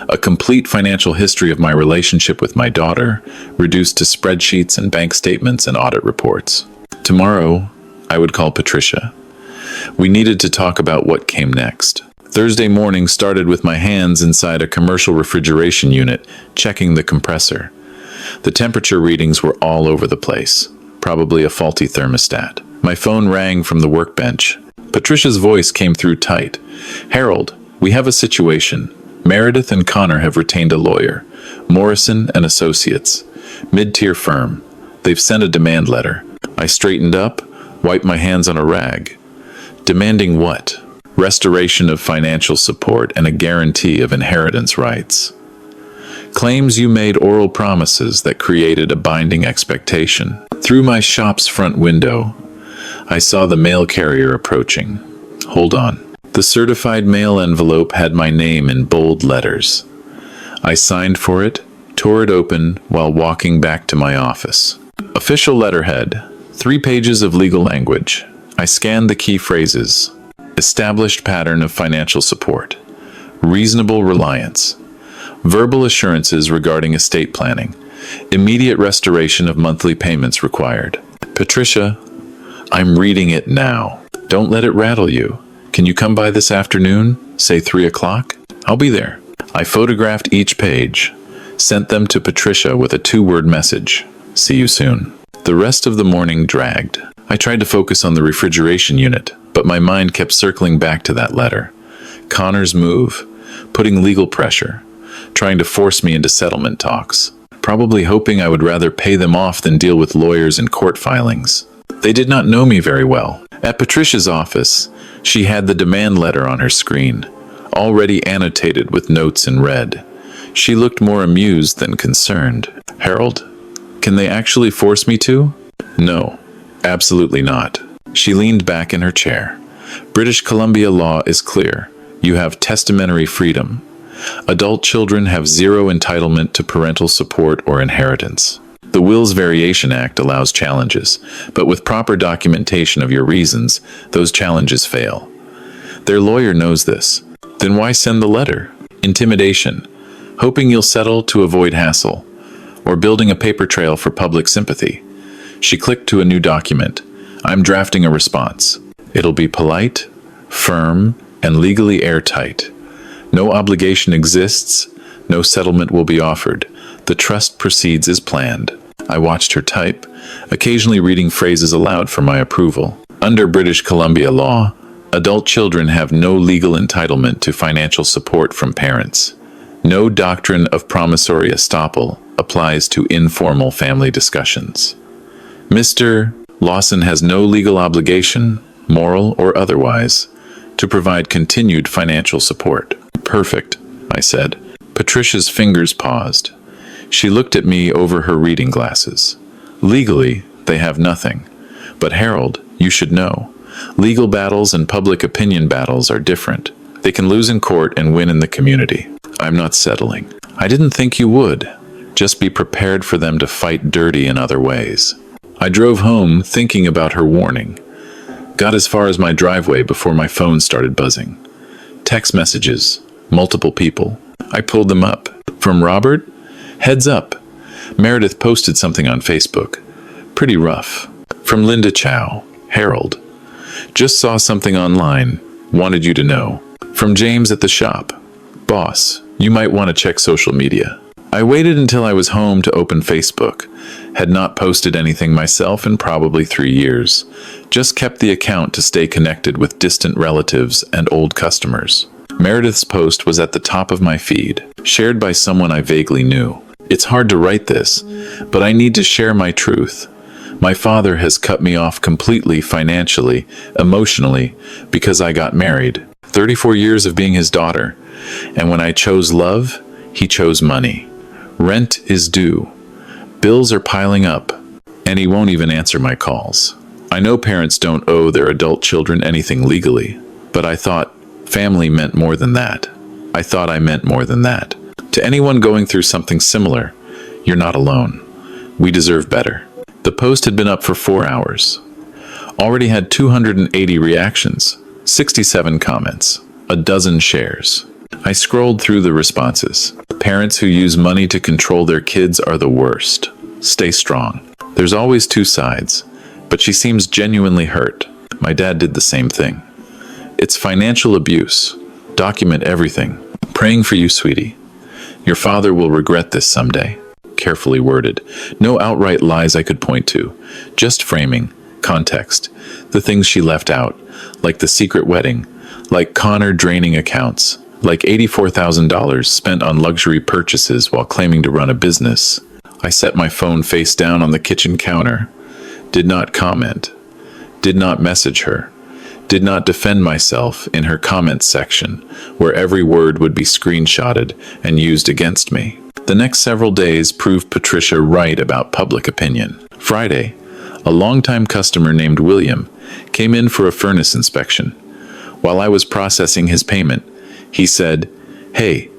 A complete financial history of my relationship with my daughter, reduced to spreadsheets and bank statements and audit reports. Tomorrow, I would call Patricia. We needed to talk about what came next. Thursday morning started with my hands inside a commercial refrigeration unit, checking the compressor. The temperature readings were all over the place, probably a faulty thermostat. My phone rang from the workbench. Patricia's voice came through tight. "Harold, we have a situation. Meredith and Connor have retained a lawyer, Morrison and Associates, mid-tier firm. They've sent a demand letter." I straightened up, wiped my hands on a rag. Demanding what? Restoration of financial support and a guarantee of inheritance rights. Claims you made oral promises that created a binding expectation. Through my shop's front window, I saw the mail carrier approaching. Hold on. The certified mail envelope had my name in bold letters. I signed for it, tore it open while walking back to my office. Official letterhead, 3 pages of legal language. I scanned the key phrases. Established pattern of financial support. Reasonable reliance. Verbal assurances regarding estate planning. Immediate restoration of monthly payments required. Patricia, I'm reading it now. Don't let it rattle you. Can you come by this afternoon, say 3 o'clock? I'll be there. I photographed each page, sent them to Patricia with a 2-word message. See you soon. The rest of the morning dragged. I tried to focus on the refrigeration unit, but my mind kept circling back to that letter. Connor's move, putting legal pressure, trying to force me into settlement talks, probably hoping I would rather pay them off than deal with lawyers and court filings. They did not know me very well. At Patricia's office, she had the demand letter on her screen, already annotated with notes in red. She looked more amused than concerned. Harold, can they actually force me to? No, absolutely not. She leaned back in her chair. British Columbia law is clear. You have testamentary freedom. Adult children have zero entitlement to parental support or inheritance. The Wills Variation Act allows challenges, but with proper documentation of your reasons, those challenges fail. Their lawyer knows this. Then why send the letter? Intimidation, hoping you'll settle to avoid hassle, or building a paper trail for public sympathy. She clicked to a new document. I'm drafting a response. It'll be polite, firm, and legally airtight. No obligation exists, no settlement will be offered. The trust proceeds as planned. I watched her type, occasionally reading phrases aloud for my approval. Under British Columbia law, adult children have no legal entitlement to financial support from parents. No doctrine of promissory estoppel applies to informal family discussions. Mr. Lawson has no legal obligation, moral or otherwise, to provide continued financial support. Perfect, I said. Patricia's fingers paused. She looked at me over her reading glasses. Legally, they have nothing. But Harold, you should know. Legal battles and public opinion battles are different. They can lose in court and win in the community. I'm not settling. I didn't think you would. Just be prepared for them to fight dirty in other ways. I drove home thinking about her warning. Got as far as my driveway before my phone started buzzing. Text messages, multiple people. I pulled them up. From Robert, heads up. Meredith posted something on Facebook. Pretty rough. From Linda Chow, Herald. Just saw something online. Wanted you to know. From James at the shop. Boss, you might want to check social media. I waited until I was home to open Facebook. Had not posted anything myself in probably 3 years. Just kept the account to stay connected with distant relatives and old customers. Meredith's post was at the top of my feed, shared by someone I vaguely knew. It's hard to write this, but I need to share my truth. My father has cut me off completely financially, emotionally, because I got married. 34 years of being his daughter. And when I chose love, he chose money. Rent is due. Bills are piling up, and he won't even answer my calls. I know parents don't owe their adult children anything legally, but I thought family meant more than that. I thought I meant more than that. To anyone going through something similar, you're not alone. We deserve better. The post had been up for 4 hours. Already had 280 reactions, 67 comments, a dozen shares. I scrolled through the responses. Parents who use money to control their kids are the worst. Stay strong. There's always two sides, but she seems genuinely hurt. My dad did the same thing. It's financial abuse. Document everything. Praying for you, sweetie. Your father will regret this someday. Carefully worded. No outright lies I could point to. Just framing, context. The things she left out, like the secret wedding, like Connor draining accounts, like $84,000 spent on luxury purchases while claiming to run a business. I set my phone face down on the kitchen counter. Did not comment. Did not message her. Did not defend myself in her comments section, where every word would be screenshotted and used against me. The next several days proved Patricia right about public opinion. Friday, a longtime customer named William came in for a furnace inspection. While I was processing his payment, he said, "Hey,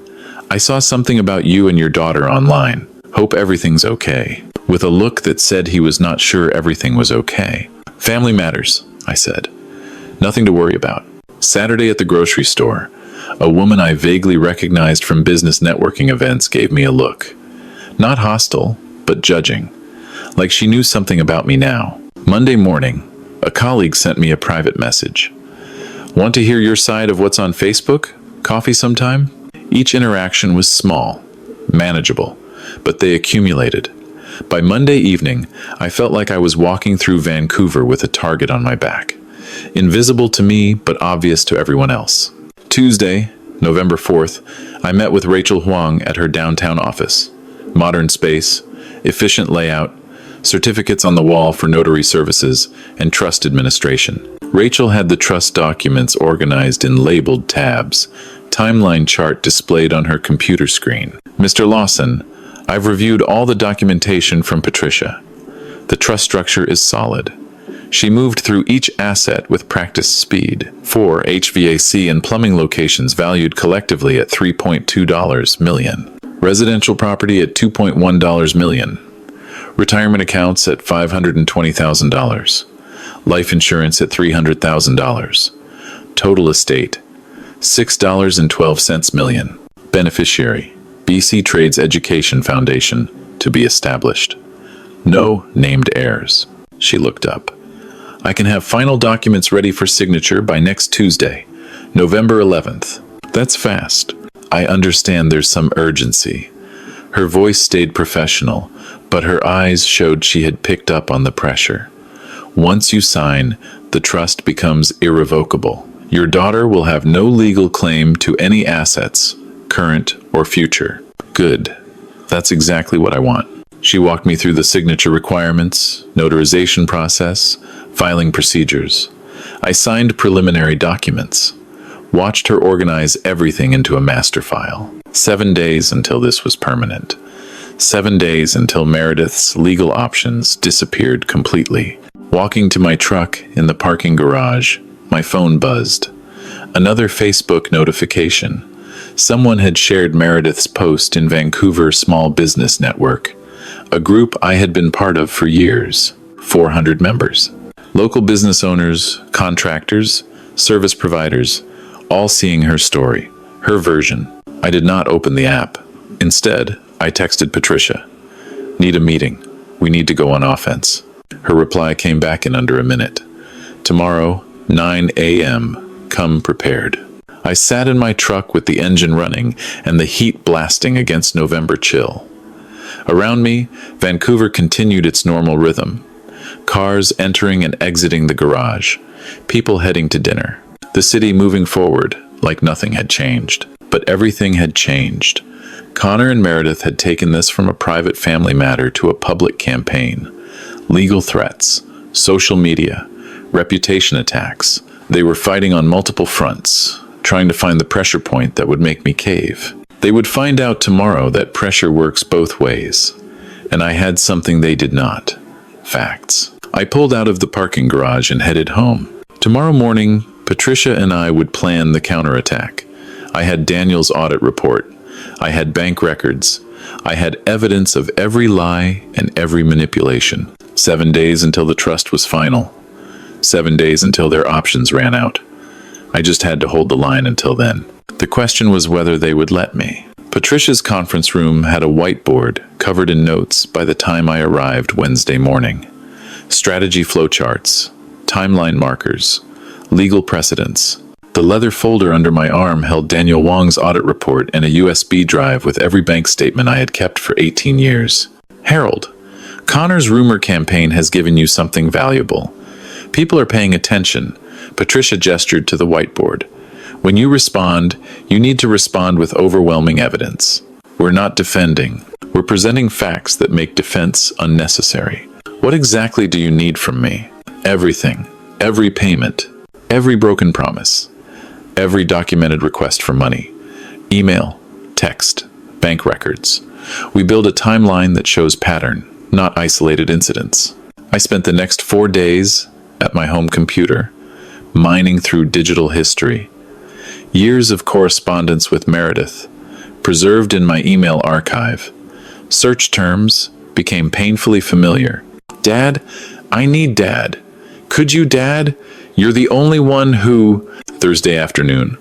I saw something about you and your daughter online. Hope everything's okay," with a look that said he was not sure everything was okay. "Family matters," I said. "Nothing to worry about." Saturday at the grocery store, a woman I vaguely recognized from business networking events gave me a look. Not hostile, but judging. Like she knew something about me now. Monday morning, a colleague sent me a private message. "Want to hear your side of what's on Facebook? Coffee sometime?" Each interaction was small, manageable, but they accumulated. By Monday evening, I felt like I was walking through Vancouver with a target on my back. Invisible to me, but obvious to everyone else. Tuesday, November 4th, I met with Rachel Huang at her downtown office. Modern space, efficient layout, certificates on the wall for notary services, and trust administration. Rachel had the trust documents organized in labeled tabs, timeline chart displayed on her computer screen. "Mr. Lawson, I've reviewed all the documentation from Patricia. The trust structure is solid." She moved through each asset with practiced speed. 4 HVAC and plumbing locations valued collectively at $3.2 million. Residential property at $2.1 million. Retirement accounts at $520,000. Life insurance at $300,000. Total estate, $6.12 million. Beneficiary, BC Trades Education Foundation, to be established. No named heirs. She looked up. "I can have final documents ready for signature by next Tuesday, November 11th. "That's fast." "I understand there's some urgency." Her voice stayed professional, but her eyes showed she had picked up on the pressure. "Once you sign, the trust becomes irrevocable. Your daughter will have no legal claim to any assets, current or future." "Good. That's exactly what I want." She walked me through the signature requirements, notarization process, filing procedures. I signed preliminary documents. Watched her organize everything into a master file. 7 days until this was permanent. 7 days until Meredith's legal options disappeared completely. Walking to my truck in the parking garage, my phone buzzed. Another Facebook notification. Someone had shared Meredith's post in Vancouver Small Business Network, a group I had been part of for years. 400 members. Local business owners, contractors, service providers, all seeing her story, her version. I did not open the app. Instead, I texted Patricia. Need a meeting. We need to go on offense. Her reply came back in under a minute. Tomorrow, 9 a.m. Come prepared. I sat in my truck with the engine running and the heat blasting against November chill. Around me, Vancouver continued its normal rhythm. Cars entering and exiting the garage. People heading to dinner. The city moving forward like nothing had changed. But everything had changed. Connor and Meredith had taken this from a private family matter to a public campaign. Legal threats, social media, reputation attacks. They were fighting on multiple fronts, trying to find the pressure point that would make me cave. They would find out tomorrow that pressure works both ways, and I had something they did not. Facts. I pulled out of the parking garage and headed home. Tomorrow morning, Patricia and I would plan the counterattack. I had Daniel's audit report. I had bank records. I had evidence of every lie and every manipulation. 7 days until the trust was final. 7 days until their options ran out. I just had to hold the line until then. The question was whether they would let me. Patricia's conference room had a whiteboard covered in notes by the time I arrived Wednesday morning. Strategy flowcharts, timeline markers, legal precedents. The leather folder under my arm held Daniel Wong's audit report and a USB drive with every bank statement I had kept for 18 years. Harold, Connor's rumor campaign has given you something valuable. People are paying attention. Patricia gestured to the whiteboard. When you respond, you need to respond with overwhelming evidence. We're not defending. We're presenting facts that make defense unnecessary. What exactly do you need from me? Everything. Every payment. Every broken promise. Every documented request for money. Email, text, bank records. We build a timeline that shows pattern, not isolated incidents. I spent the next 4 days at my home computer, mining through digital history. Years of correspondence with Meredith, preserved in my email archive. Search terms became painfully familiar. Dad, I need Dad. Could you, Dad? You're the only one who... Thursday afternoon.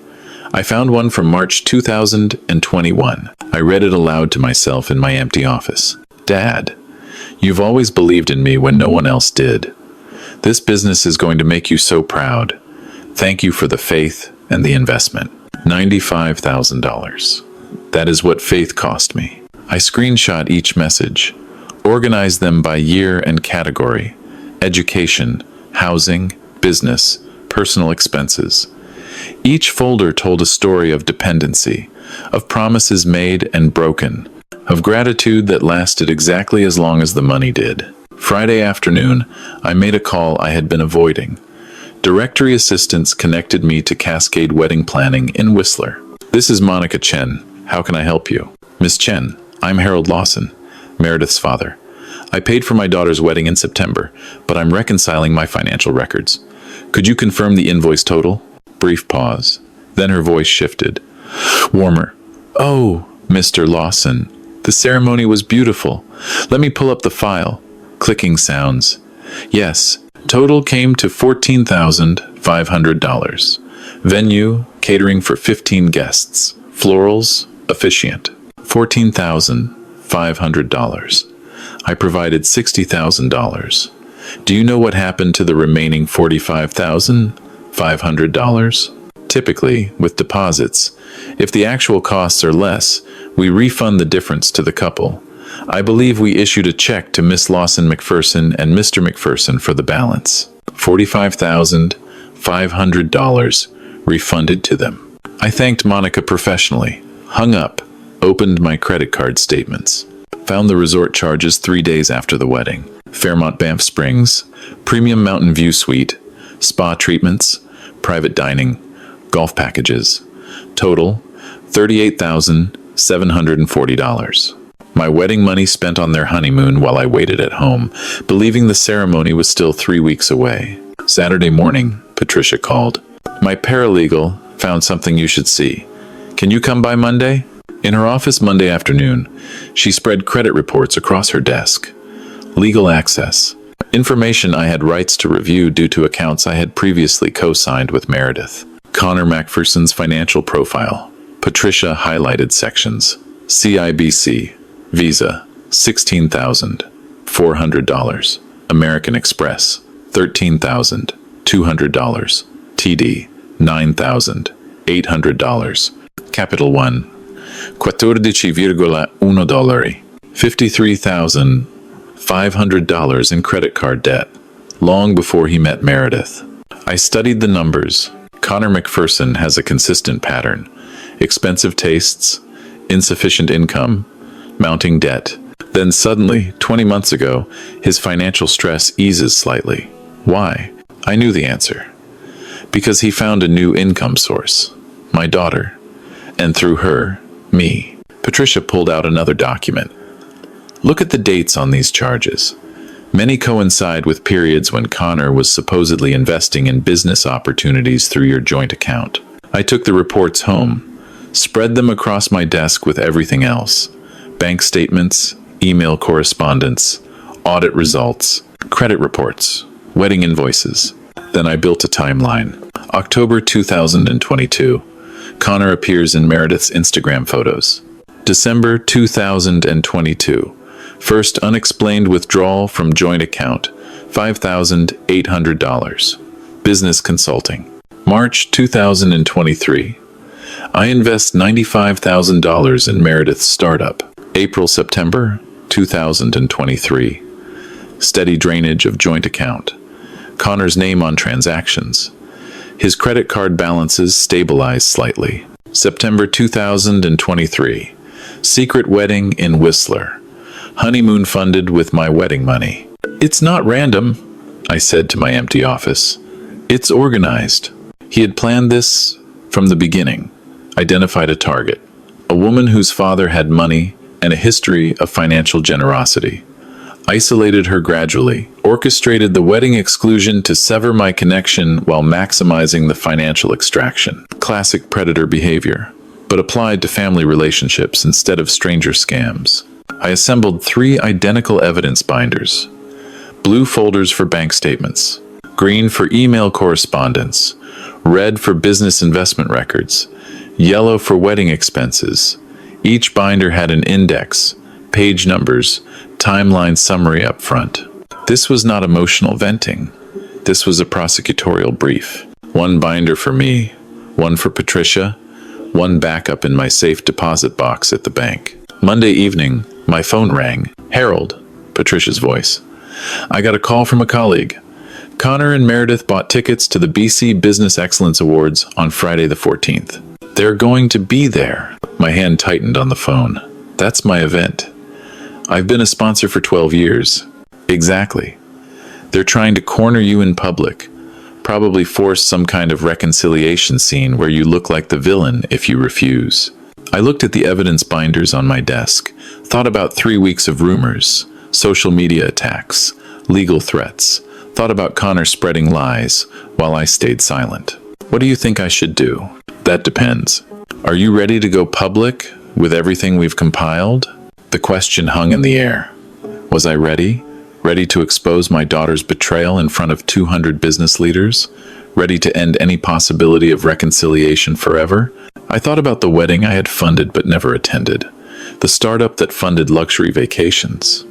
I found one from March 2021. I read it aloud to myself in my empty office. Dad, you've always believed in me when no one else did. This business is going to make you so proud. Thank you for the faith and the investment. $95,000. That is what faith cost me. I screenshot each message, organized them by year and category: education, housing, business, personal expenses. Each folder told a story of dependency, of promises made and broken, of gratitude that lasted exactly as long as the money did. Friday afternoon, I made a call I had been avoiding. Directory assistants connected me to Cascade Wedding Planning in Whistler. This is Monica Chen. How can I help you? Miss Chen, I'm Harold Lawson, Meredith's father. I paid for my daughter's wedding in September, but I'm reconciling my financial records. Could you confirm the invoice total? Brief pause. Then her voice shifted. Warmer. Oh, Mr. Lawson, the ceremony was beautiful. Let me pull up the file. Clicking sounds. Yes, total came to $14,500. Venue, catering for 15 guests. Florals, officiant. $14,500. I provided $60,000. Do you know what happened to the remaining $45,500? Typically, with deposits, if the actual costs are less, we refund the difference to the couple. I believe we issued a check to Miss Lawson McPherson and Mr. McPherson for the balance. $45,500 refunded to them. I thanked Monica professionally, hung up, opened my credit card statements. Found the resort charges 3 days after the wedding. Fairmont Banff Springs, premium mountain view suite, spa treatments, private dining, golf packages. Total, $38,740. My wedding money spent on their honeymoon while I waited at home, believing the ceremony was still 3 weeks away. Saturday morning, Patricia called. My paralegal found something you should see. Can you come by Monday? In her office Monday afternoon, she spread credit reports across her desk. Legal access. Information I had rights to review due to accounts I had previously co-signed with Meredith. Connor MacPherson's financial profile. Patricia highlighted sections. CIBC. Visa. $16,400. American Express. $13,200. TD. $9,800. Capital One. $14,1. $53,500 in credit card debt. Long before he met Meredith. I studied the numbers. Connor MacPherson has a consistent pattern. Expensive tastes, insufficient income, mounting debt. Then suddenly, 20 months ago, his financial stress eases slightly. Why? I knew the answer. Because he found a new income source. My daughter. And through her, me. Patricia pulled out another document. Look at the dates on these charges. Many coincide with periods when Connor was supposedly investing in business opportunities through your joint account. I took the reports home, spread them across my desk with everything else. Bank statements, email correspondence, audit results, credit reports, wedding invoices. Then I built a timeline. October 2022. Connor appears in Meredith's Instagram photos. December 2022. First unexplained withdrawal from joint account, $5,800. Business consulting. March 2023. I invest $95,000 in Meredith's startup. April-September 2023. Steady drainage of joint account. Connor's name on transactions. His credit card balances stabilize slightly. September 2023. Secret wedding in Whistler. Honeymoon funded with my wedding money. It's not random, I said to my empty office. It's organized. He had planned this from the beginning. Identified a target. A woman whose father had money and a history of financial generosity. Isolated her gradually. Orchestrated the wedding exclusion to sever my connection while maximizing the financial extraction. Classic predator behavior, but applied to family relationships instead of stranger scams. I assembled 3 identical evidence binders. Blue folders for bank statements, green for email correspondence, red for business investment records, yellow for wedding expenses. Each binder had an index, page numbers, timeline summary up front. This was not emotional venting. This was a prosecutorial brief. 1 binder for me, 1 for Patricia, 1 backup in my safe deposit box at the bank. Monday evening, my phone rang. Harold, Patricia's voice. I got a call from a colleague. Connor and Meredith bought tickets to the BC Business Excellence Awards on Friday the 14th. They're going to be there. My hand tightened on the phone. That's my event. I've been a sponsor for 12 years. Exactly. They're trying to corner you in public. Probably force some kind of reconciliation scene where you look like the villain if you refuse. I looked at the evidence binders on my desk, thought about 3 weeks of rumors, social media attacks, legal threats, thought about Connor spreading lies while I stayed silent. What do you think I should do? That depends. Are you ready to go public with everything we've compiled? The question hung in the air. Was I ready? Ready to expose my daughter's betrayal in front of 200 business leaders? Ready to end any possibility of reconciliation forever? I thought about the wedding I had funded but never attended, the startup that funded luxury vacations,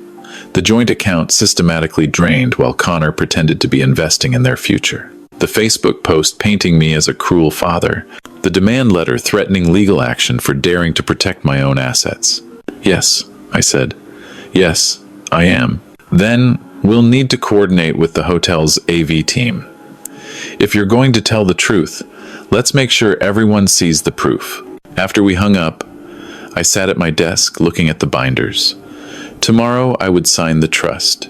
the joint account systematically drained while Connor pretended to be investing in their future, the Facebook post painting me as a cruel father, the demand letter threatening legal action for daring to protect my own assets. Yes, I said. Yes, I am. Then we'll need to coordinate with the hotel's AV team. If you're going to tell the truth, let's make sure everyone sees the proof. After we hung up, I sat at my desk looking at the binders. Tomorrow I would sign the trust,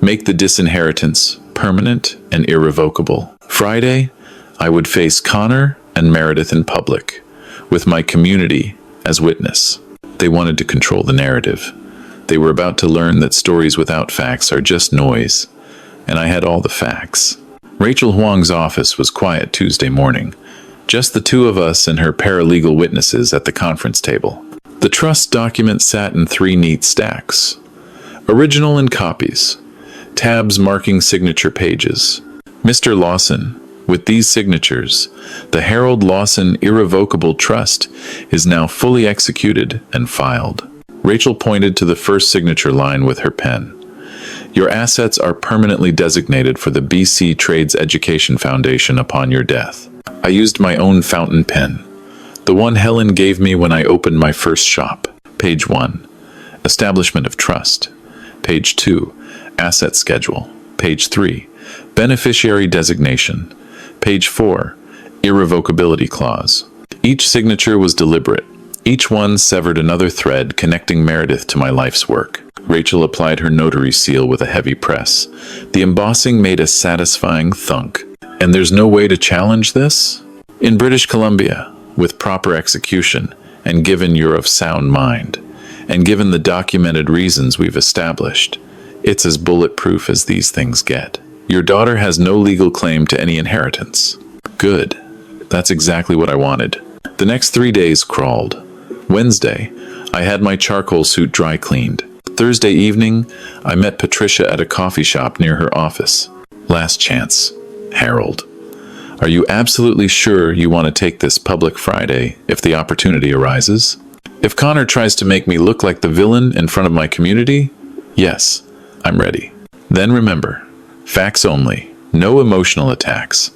make the disinheritance permanent and irrevocable. Friday, I would face Connor and Meredith in public, with my community as witness. They wanted to control the narrative. They were about to learn that stories without facts are just noise, and I had all the facts. Rachel Huang's office was quiet Tuesday morning, just the 2 of us and her paralegal witnesses at the conference table. The trust document sat in 3 neat stacks, original and copies, tabs marking signature pages. Mr. Lawson, With these signatures, the Harold Lawson irrevocable trust is now fully executed and filed. Rachel pointed to the first signature line with her pen. Your assets are permanently designated for the BC Trades Education Foundation upon your death. I used my own fountain pen, the one Helen gave me when I opened my first shop. Page 1, Establishment of Trust. Page 2, Asset Schedule. Page 3, Beneficiary Designation. Page 4, Irrevocability Clause. Each signature was deliberate. Each one severed another thread connecting Meredith to my life's work. Rachel applied her notary seal with a heavy press. The embossing made a satisfying thunk. And there's no way to challenge this? In British Columbia, with proper execution, and given you're of sound mind, and given the documented reasons we've established, it's as bulletproof as these things get. Your daughter has no legal claim to any inheritance. Good. That's exactly what I wanted. The next 3 days crawled. Wednesday, I had my charcoal suit dry cleaned. Thursday evening, I met Patricia at a coffee shop near her office. Last chance. Harold. Are you absolutely sure you want to take this public Friday if the opportunity arises? If Connor tries to make me look like the villain in front of my community, yes, I'm ready. Then remember, facts only, no emotional attacks.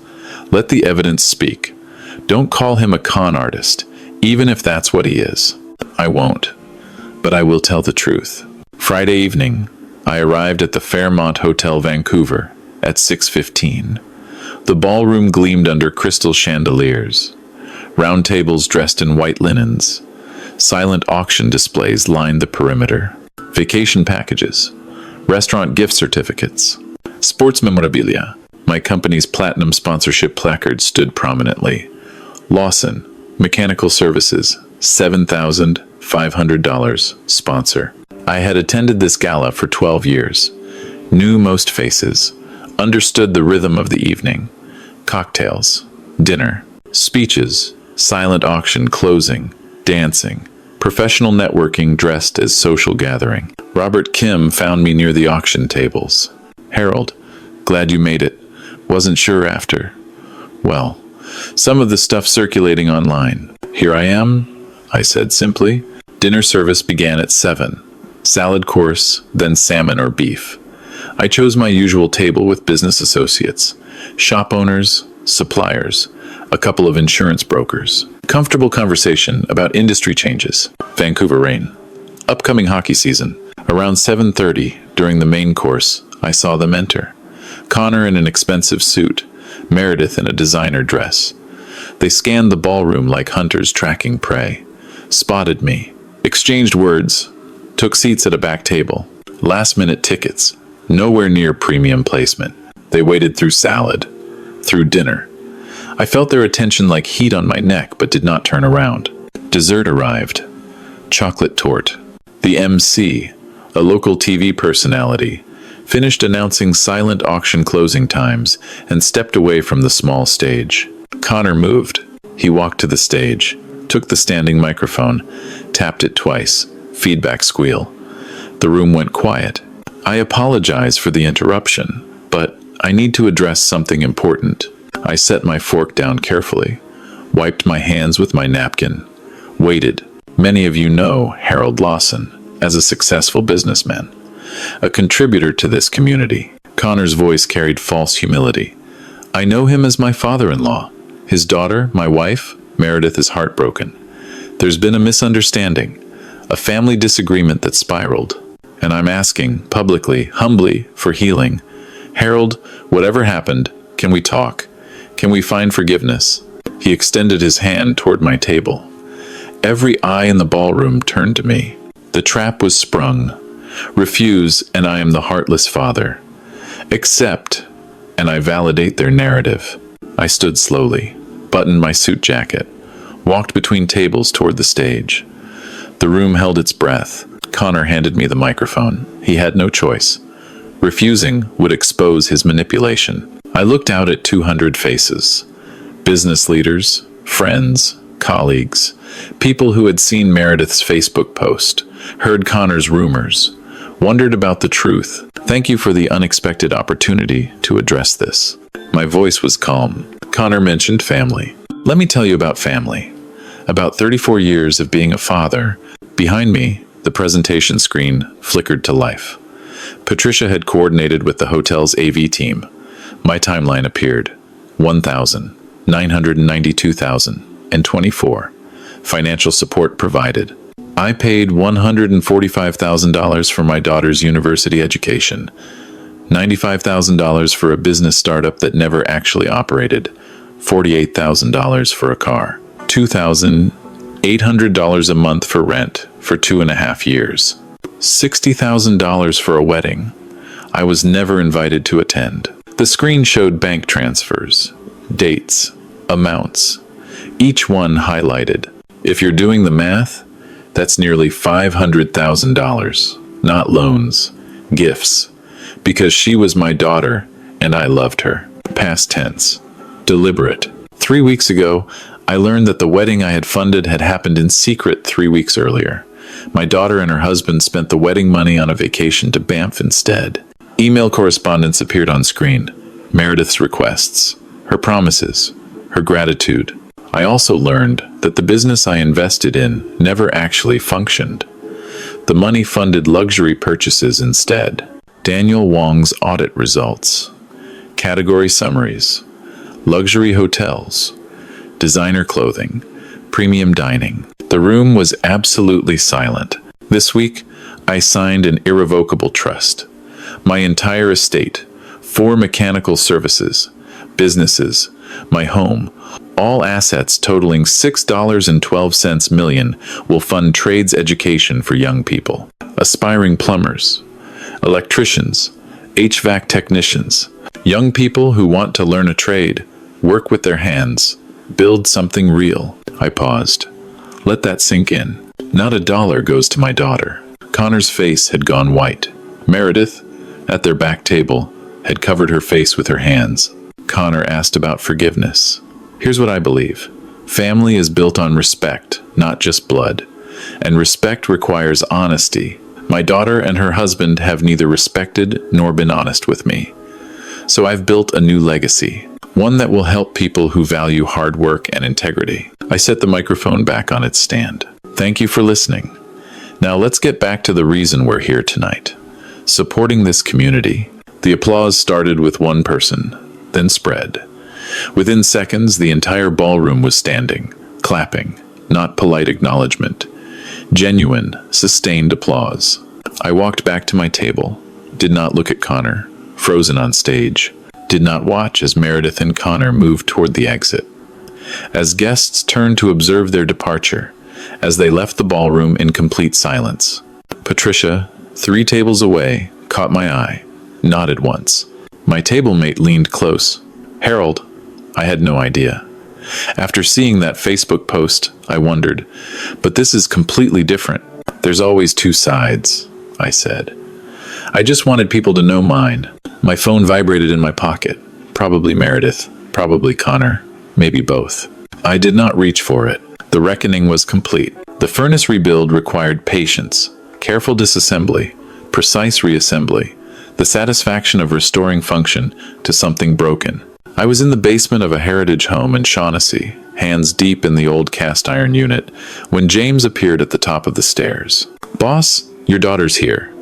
Let the evidence speak. Don't call him a con artist, even if that's what he is. I won't, but I will tell the truth. Friday evening, I arrived at the Fairmont Hotel Vancouver at 6:15. The ballroom gleamed under crystal chandeliers. Round tables dressed in white linens. Silent auction displays lined the perimeter. Vacation packages. Restaurant gift certificates. Sports memorabilia. My company's platinum sponsorship placard stood prominently. Lawson, Mechanical Services, $7,500, sponsor. I had attended this gala for 12 years. Knew most faces. Understood the rhythm of the evening. Cocktails. Dinner. Speeches. Silent auction closing. Dancing. Professional networking dressed as social gathering. Robert Kim found me near the auction tables. Harold, glad you made it. Wasn't sure after. Well, some of the stuff circulating online. Here I am, I said simply. Dinner service began at 7. Salad course, then salmon or beef. I chose my usual table with business associates, shop owners, suppliers, a couple of insurance brokers. Comfortable conversation about industry changes. Vancouver rain. Upcoming hockey season. Around 7:30, during the main course, I saw them enter. Connor in an expensive suit, Meredith in a designer dress. They scanned the ballroom like hunters tracking prey. Spotted me. Exchanged words. Took seats at a back table. Last-minute tickets. Nowhere near premium placement. They waited through salad. Through dinner. I felt their attention like heat on my neck, but did not turn around. Dessert arrived. Chocolate torte. The MC, a local TV personality, finished announcing silent auction closing times and stepped away from the small stage. Connor moved. He walked to the stage, took the standing microphone, tapped it twice. Feedback squeal. The room went quiet. I apologize for the interruption, but I need to address something important. I set my fork down carefully, wiped my hands with my napkin, waited. Many of you know Harold Lawson as a successful businessman, a contributor to this community. Connor's voice carried false humility. I know him as my father-in-law. His daughter, my wife, Meredith, is heartbroken. There's been a misunderstanding, a family disagreement that spiraled, and I'm asking, publicly, humbly, for healing. Harold, whatever happened, can we talk? Can we find forgiveness? He extended his hand toward my table. Every eye in the ballroom turned to me. The trap was sprung. Refuse, and I am the heartless father. Accept, and I validate their narrative. I stood slowly, buttoned my suit jacket, walked between tables toward the stage. The room held its breath. Connor handed me the microphone. He had no choice. Refusing would expose his manipulation. I looked out at 200 faces. Business leaders, friends, colleagues, people who had seen Meredith's Facebook post, heard Connor's rumors, wondered about the truth. Thank you for the unexpected opportunity to address this. My voice was calm. Connor mentioned family. Let me tell you about family. About 34 years of being a father. Behind me, the presentation screen flickered to life. Patricia had coordinated with the hotel's AV team. My timeline appeared. 1,992,024. Financial support provided. I paid $145,000 for my daughter's university education. $95,000 for a business startup that never actually operated. $48,000 for a car. $2,800 a month for rent for 2.5 years. $60,000 for a wedding I was never invited to attend. The screen showed bank transfers, dates, amounts, each one highlighted. If you're doing the math, that's nearly $500,000, not loans, gifts, because she was my daughter and I loved her. Past tense. Deliberate. 3 weeks ago, I learned that the wedding I had funded had happened in secret 3 weeks earlier. My daughter and her husband spent the wedding money on a vacation to Banff instead. Email correspondence appeared on screen. Meredith's requests, her promises, her gratitude. I also learned that the business I invested in never actually functioned. The money funded luxury purchases instead. Daniel Wong's audit results. Category summaries. Luxury hotels. Designer clothing. Premium dining. The room was absolutely silent. This week, I signed an irrevocable trust. My entire estate, 4 mechanical services, businesses, my home, all assets totaling $6.12 million will fund trades education for young people. Aspiring plumbers, electricians, HVAC technicians, young people who want to learn a trade, work with their hands, build something real. I paused. Let that sink in. Not a dollar goes to my daughter. Connor's face had gone white. Meredith, at their back table, had covered her face with her hands. Connor asked about forgiveness. Here's what I believe. Family is built on respect, not just blood. And respect requires honesty. My daughter and her husband have neither respected nor been honest with me. So I've built a new legacy. One that will help people who value hard work and integrity. I set the microphone back on its stand. Thank you for listening. Now let's get back to the reason we're here tonight. Supporting this community. The applause started with one person, then spread. Within seconds, the entire ballroom was standing, clapping, not polite acknowledgement. Genuine, sustained applause. I walked back to my table, did not look at Connor, frozen on stage, did not watch as Meredith and Connor moved toward the exit. As guests turned to observe their departure, as they left the ballroom in complete silence. Patricia, 3 tables away, caught my eye, nodded once. My table mate leaned close. Harold, I had no idea. After seeing that Facebook post, I wondered, but this is completely different. There's always 2 sides, I said. I just wanted people to know mine. My phone vibrated in my pocket. Probably Meredith, probably Connor, maybe both. I did not reach for it. The reckoning was complete. The furnace rebuild required patience, careful disassembly, precise reassembly, the satisfaction of restoring function to something broken. I was in the basement of a heritage home in Shaughnessy, hands deep in the old cast iron unit, when James appeared at the top of the stairs. Boss, your daughter's here.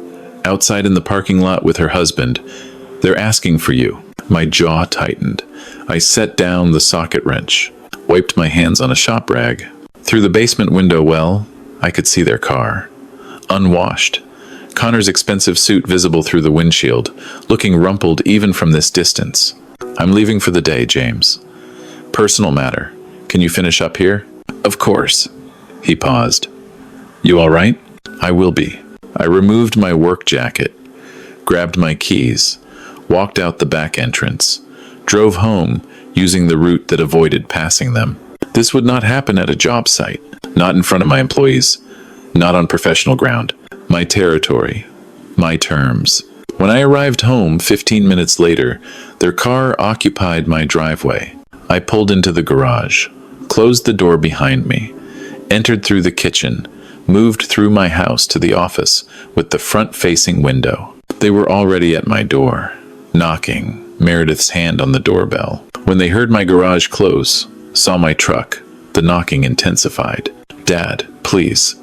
Outside in the parking lot with her husband. They're asking for you. My jaw tightened. I set down the socket wrench, wiped my hands on a shop rag. Through the basement window well, I could see their car. Unwashed. Connor's expensive suit visible through the windshield, looking rumpled even from this distance. I'm leaving for the day, James. Personal matter. Can you finish up here? Of course. He paused. You all right? I will be. I removed my work jacket, grabbed my keys, walked out the back entrance, drove home using the route that avoided passing them. This would not happen at a job site, not in front of my employees, not on professional ground. My territory, my terms. When I arrived home 15 minutes later, their car occupied my driveway. I pulled into the garage, closed the door behind me, entered through the kitchen, moved through my house to the office with the front-facing window. They were already at my door, knocking, Meredith's hand on the doorbell. When they heard my garage close, saw my truck, the knocking intensified. "Dad, please.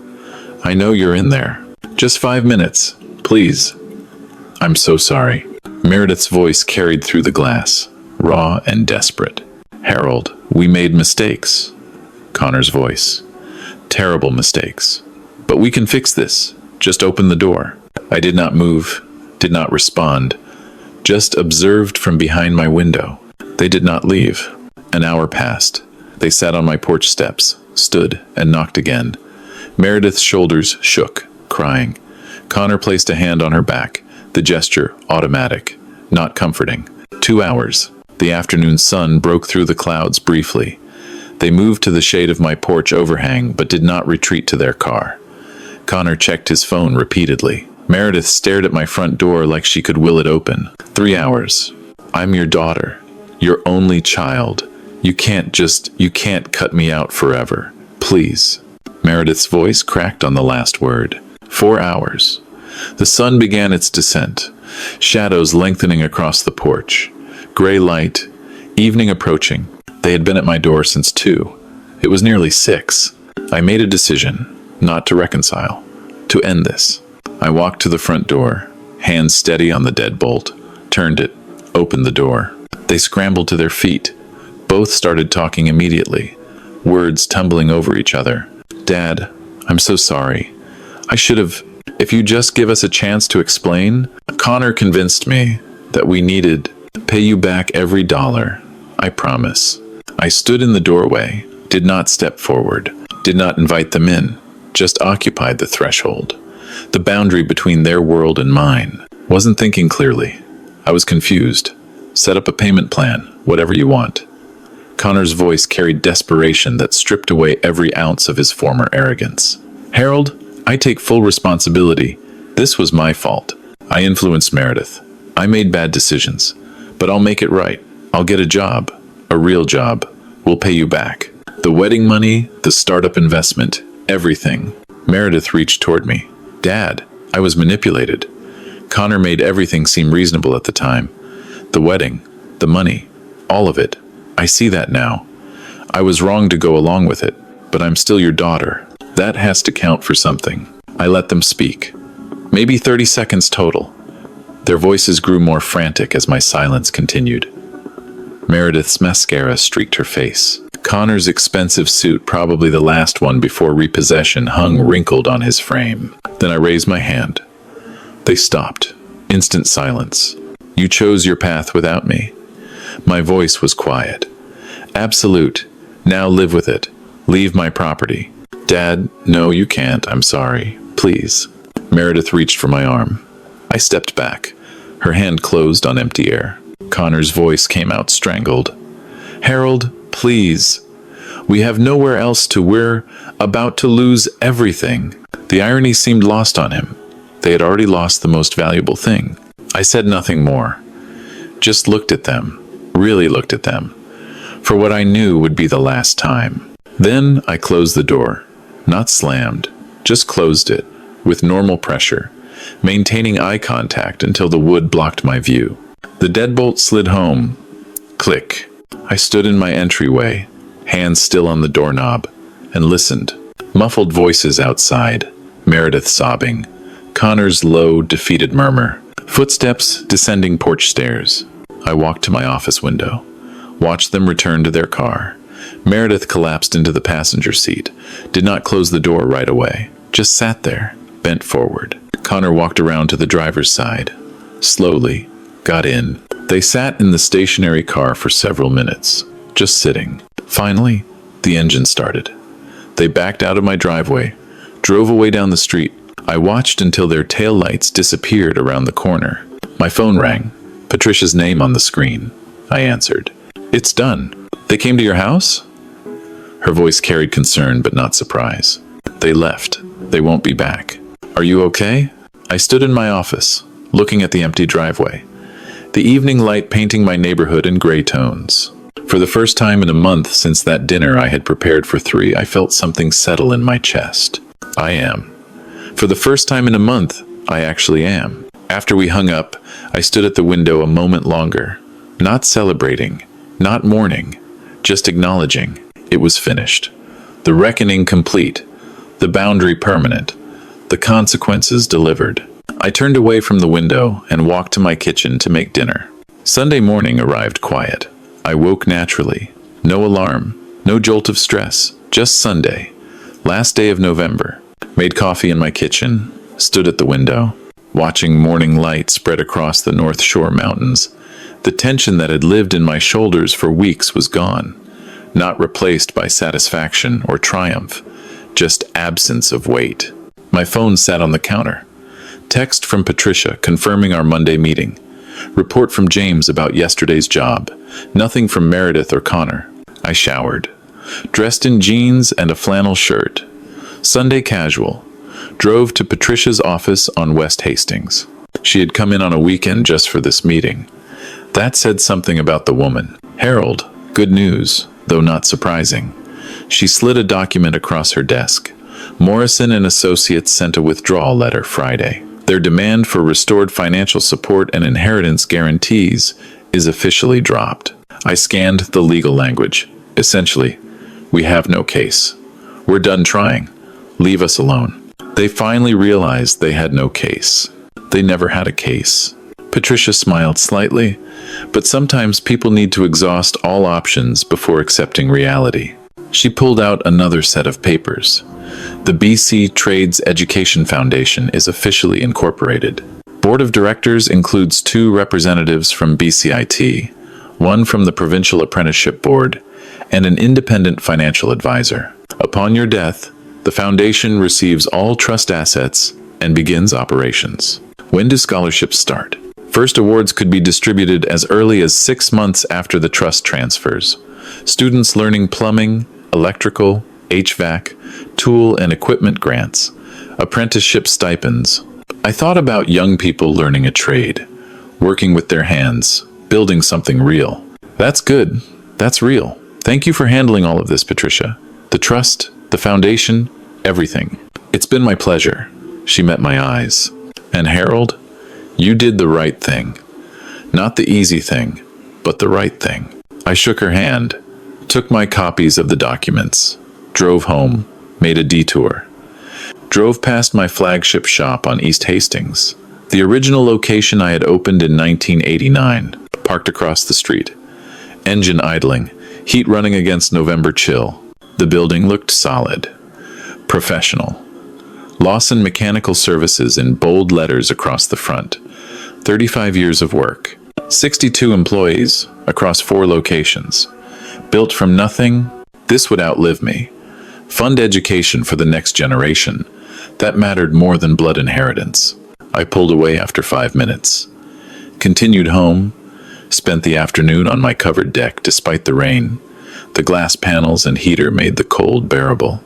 I know you're in there. Just 5 minutes, please." "I'm so sorry." Meredith's voice carried through the glass, raw and desperate. "Harold, we made mistakes." Connor's voice. "Terrible mistakes. But we can fix this. Just open the door." I did not move, did not respond, just observed from behind my window. They did not leave. An hour passed. They sat on my porch steps, stood, and knocked again. Meredith's shoulders shook, crying. Connor placed a hand on her back, the gesture automatic, not comforting. 2 hours. The afternoon sun broke through the clouds briefly. They moved to the shade of my porch overhang, but did not retreat to their car. Connor checked his phone repeatedly. Meredith stared at my front door like she could will it open. 3 hours. "I'm your daughter. Your only child. You can't cut me out forever. Please." Meredith's voice cracked on the last word. 4 hours. The sun began its descent, shadows lengthening across the porch. Gray light, evening approaching. They had been at my door since 2. It was nearly 6. I made a decision, not to reconcile, to end this. I walked to the front door, hands steady on the deadbolt, turned it, opened the door. They scrambled to their feet. Both started talking immediately, words tumbling over each other. "Dad, I'm so sorry. I should have. If you just give us a chance to explain." Connor convinced me that we needed pay you back every dollar. I promise. I stood in the doorway, did not step forward, did not invite them in, just occupied the threshold. The boundary between their world and mine. Wasn't thinking clearly. I was confused. "Set up a payment plan, whatever you want." Connor's voice carried desperation that stripped away every ounce of his former arrogance. "Harold, I take full responsibility. This was my fault. I influenced Meredith. I made bad decisions. But I'll make it right. I'll get a job. A real job. We'll pay you back. The wedding money, the startup investment, everything." Meredith reached toward me. "Dad, I was manipulated." Connor made everything seem reasonable at the time. The wedding, the money, all of it. I see that now. I was wrong to go along with it, but I'm still your daughter. That has to count for something. I let them speak. Maybe 30 seconds total. Their voices grew more frantic as my silence continued. Meredith's mascara streaked her face. Connor's expensive suit, probably the last one before repossession, hung wrinkled on his frame. Then I raised my hand. They stopped. Instant silence. "You chose your path without me." My voice was quiet. "Absolute. Now live with it. Leave my property." "Dad, no, you can't. I'm sorry. Please." Meredith reached for my arm. I stepped back. Her hand closed on empty air. Connor's voice came out strangled. "Harold, please. We have nowhere else to. We're about to lose everything." The irony seemed lost on him. They had already lost the most valuable thing. I said nothing more. Just looked at them. Really looked at them. For what I knew would be the last time. Then I closed the door. Not slammed. Just closed it. With normal pressure. Maintaining eye contact until the wood blocked my view. The deadbolt slid home. Click. I stood in my entryway, hands still on the doorknob, and listened. Muffled voices outside. Meredith sobbing. Connor's low, defeated murmur. Footsteps descending porch stairs. I walked to my office window. Watched them return to their car. Meredith collapsed into the passenger seat. Did not close the door right away. Just sat there, bent forward. Connor walked around to the driver's side. Slowly. Got in. They sat in the stationary car for several minutes. Just sitting. Finally, the engine started. They backed out of my driveway. Drove away down the street. I watched until their taillights disappeared around the corner. My phone rang. Patricia's name on the screen. I answered. "It's done. They came to your house?" Her voice carried concern but not surprise. "They left. They won't be back. Are you okay?" I stood in my office, looking at the empty driveway. The evening light painting my neighborhood in gray tones. For the first time in a month since that dinner I had prepared for 3, I felt something settle in my chest. I am. For the first time in a month, I actually am. After we hung up, I stood at the window a moment longer. Not celebrating, not mourning, just acknowledging it was finished. The reckoning complete, the boundary permanent, the consequences delivered. I turned away from the window and walked to my kitchen to make dinner. Sunday morning arrived quiet. I woke naturally. No alarm, no jolt of stress, just Sunday. Last day of November. Made coffee in my kitchen, stood at the window, watching morning light spread across the North Shore mountains. The tension that had lived in my shoulders for weeks was gone, not replaced by satisfaction or triumph, just absence of weight. My phone sat on the counter. Text from Patricia confirming our Monday meeting. Report from James about yesterday's job. Nothing from Meredith or Connor. I showered. Dressed in jeans and a flannel shirt. Sunday casual. Drove to Patricia's office on West Hastings. She had come in on a weekend just for this meeting. That said something about the woman. Harold, good news, though not surprising. She slid a document across her desk. Morrison and Associates sent a withdrawal letter Friday. Their demand for restored financial support and inheritance guarantees is officially dropped. I scanned the legal language. Essentially, we have no case. We're done trying. Leave us alone. They finally realized they had no case. They never had a case. Patricia smiled slightly, but sometimes people need to exhaust all options before accepting reality. She pulled out another set of papers. The BC Trades Education Foundation is officially incorporated. Board of Directors includes 2 representatives from BCIT, 1 from the Provincial Apprenticeship Board, and an independent financial advisor. Upon your death, the foundation receives all trust assets and begins operations. When do scholarships start? First awards could be distributed as early as 6 months after the trust transfers. Students learning plumbing, electrical, HVAC, tool and equipment grants, apprenticeship stipends. I thought about young people learning a trade, working with their hands, building something real. That's good. That's real. Thank you for handling all of this, Patricia. The trust, the foundation, everything. It's been my pleasure. She met my eyes. And Harold, you did the right thing. Not the easy thing, but the right thing. I shook her hand, took my copies of the documents, drove home, made a detour. Drove past my flagship shop on East Hastings, the original location I had opened in 1989, parked across the street. Engine idling, heat running against November chill. The building looked solid, professional. Lawson Mechanical Services in bold letters across the front. 35 years of work. 62 employees across 4 locations. Built from nothing, this would outlive me. Fund education for the next generation. That mattered more than blood inheritance. I pulled away after 5 minutes. Continued home. Spent the afternoon on my covered deck despite the rain. The glass panels and heater made the cold bearable.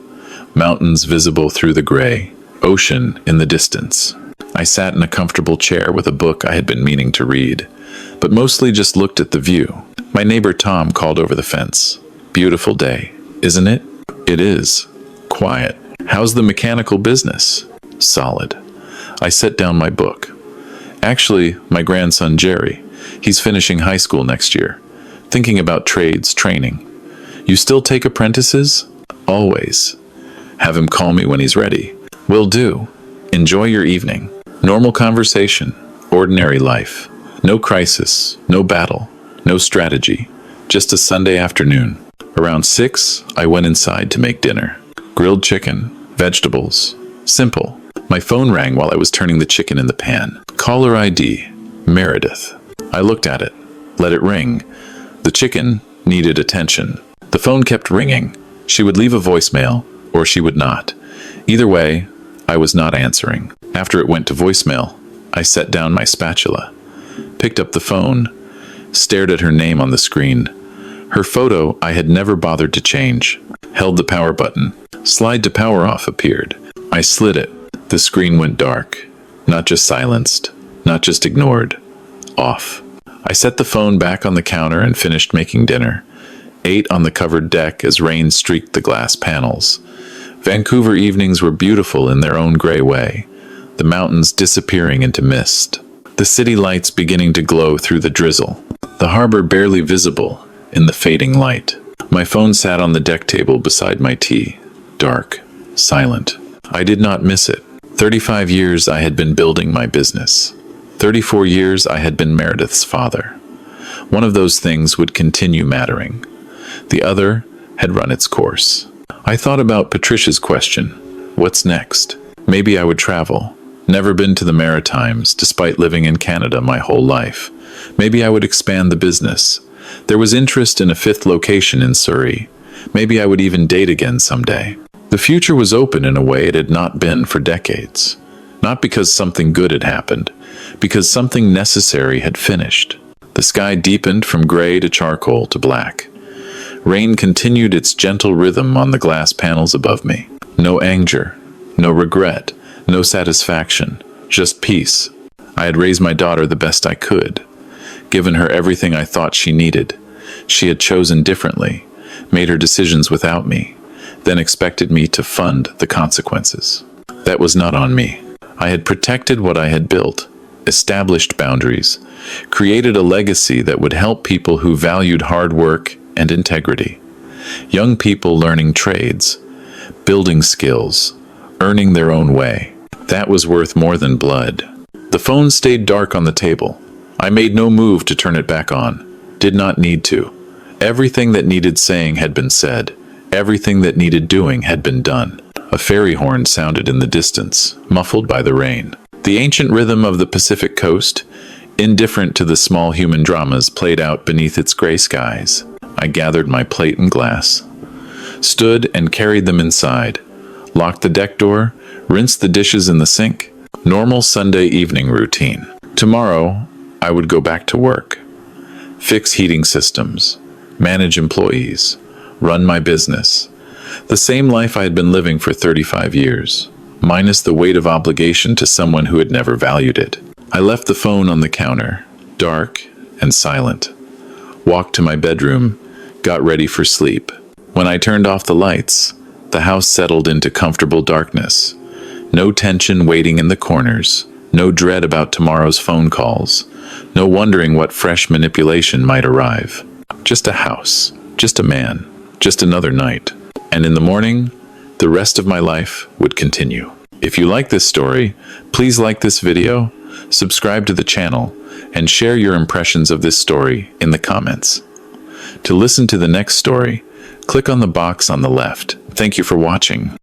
Mountains visible through the gray. Ocean in the distance. I sat in a comfortable chair with a book I had been meaning to read, but mostly just looked at the view. My neighbor Tom called over the fence. Beautiful day, isn't it? It is. Quiet. How's the mechanical business? Solid. I set down my book. Actually, my grandson Jerry. He's finishing high school next year. Thinking about trades, training. You still take apprentices? Always. Have him call me when he's ready. Will do. Enjoy your evening. Normal conversation. Ordinary life. No crisis. No battle. No strategy. Just a Sunday afternoon. Around 6, I went inside to make dinner. Grilled chicken. Vegetables. Simple. My phone rang while I was turning the chicken in the pan. Caller ID. Meredith. I looked at it. Let it ring. The chicken needed attention. The phone kept ringing. She would leave a voicemail, or she would not. Either way, I was not answering. After it went to voicemail, I set down my spatula, picked up the phone, stared at her name on the screen. Her photo I had never bothered to change. Held the power button. Slide to power off appeared. I slid it. The screen went dark. Not just silenced, not just ignored. Off. I set the phone back on the counter and finished making dinner. Ate on the covered deck as rain streaked the glass panels. Vancouver evenings were beautiful in their own gray way, the mountains disappearing into mist, the city lights beginning to glow through the drizzle. the harbor barely visible in the fading light. My phone sat on the deck table beside my tea, dark, silent. I did not miss it. 35 years I had been building my business. 34 years I had been Meredith's father. One of those things would continue mattering. The other had run its course. I thought about Patricia's question, what's next? Maybe I would travel. Never been to the Maritimes, despite living in Canada my whole life. Maybe I would expand the business. There was interest in a 5th location in Surrey. Maybe I would even date again someday. The future was open in a way it had not been for decades. Not because something good had happened, because something necessary had finished. The sky deepened from gray to charcoal to black. Rain continued its gentle rhythm on the glass panels above me. No anger, no regret, no satisfaction, just peace. I had raised my daughter the best I could, given her everything I thought she needed. She had chosen differently, made her decisions without me, then expected me to fund the consequences. That was not on me. I had protected what I had built, established boundaries, created a legacy that would help people who valued hard work and integrity. Young people learning trades, building skills, earning their own way. That was worth more than blood. The phone stayed dark on the table. I made no move to turn it back on. Did not need to. Everything that needed saying had been said. Everything that needed doing had been done. A ferry horn sounded in the distance, muffled by the rain. The ancient rhythm of the Pacific coast, indifferent to the small human dramas played out beneath its gray skies. I gathered my plate and glass, stood and carried them inside, locked the deck door, rinsed the dishes in the sink. Normal Sunday evening routine. Tomorrow, I would go back to work, fix heating systems, manage employees, run my business. The same life I had been living for 35 years, minus the weight of obligation to someone who had never valued it. I left the phone on the counter, dark and silent, walked to my bedroom, got ready for sleep. When I turned off the lights, the house settled into comfortable darkness. No tension waiting in the corners, no dread about tomorrow's phone calls, no wondering what fresh manipulation might arrive. Just a house, just a man, just another night. And in the morning, the rest of my life would continue. If you like this story, please like this video, subscribe to the channel, and share your impressions of this story in the comments. To listen to the next story, click on the box on the left. Thank you for watching.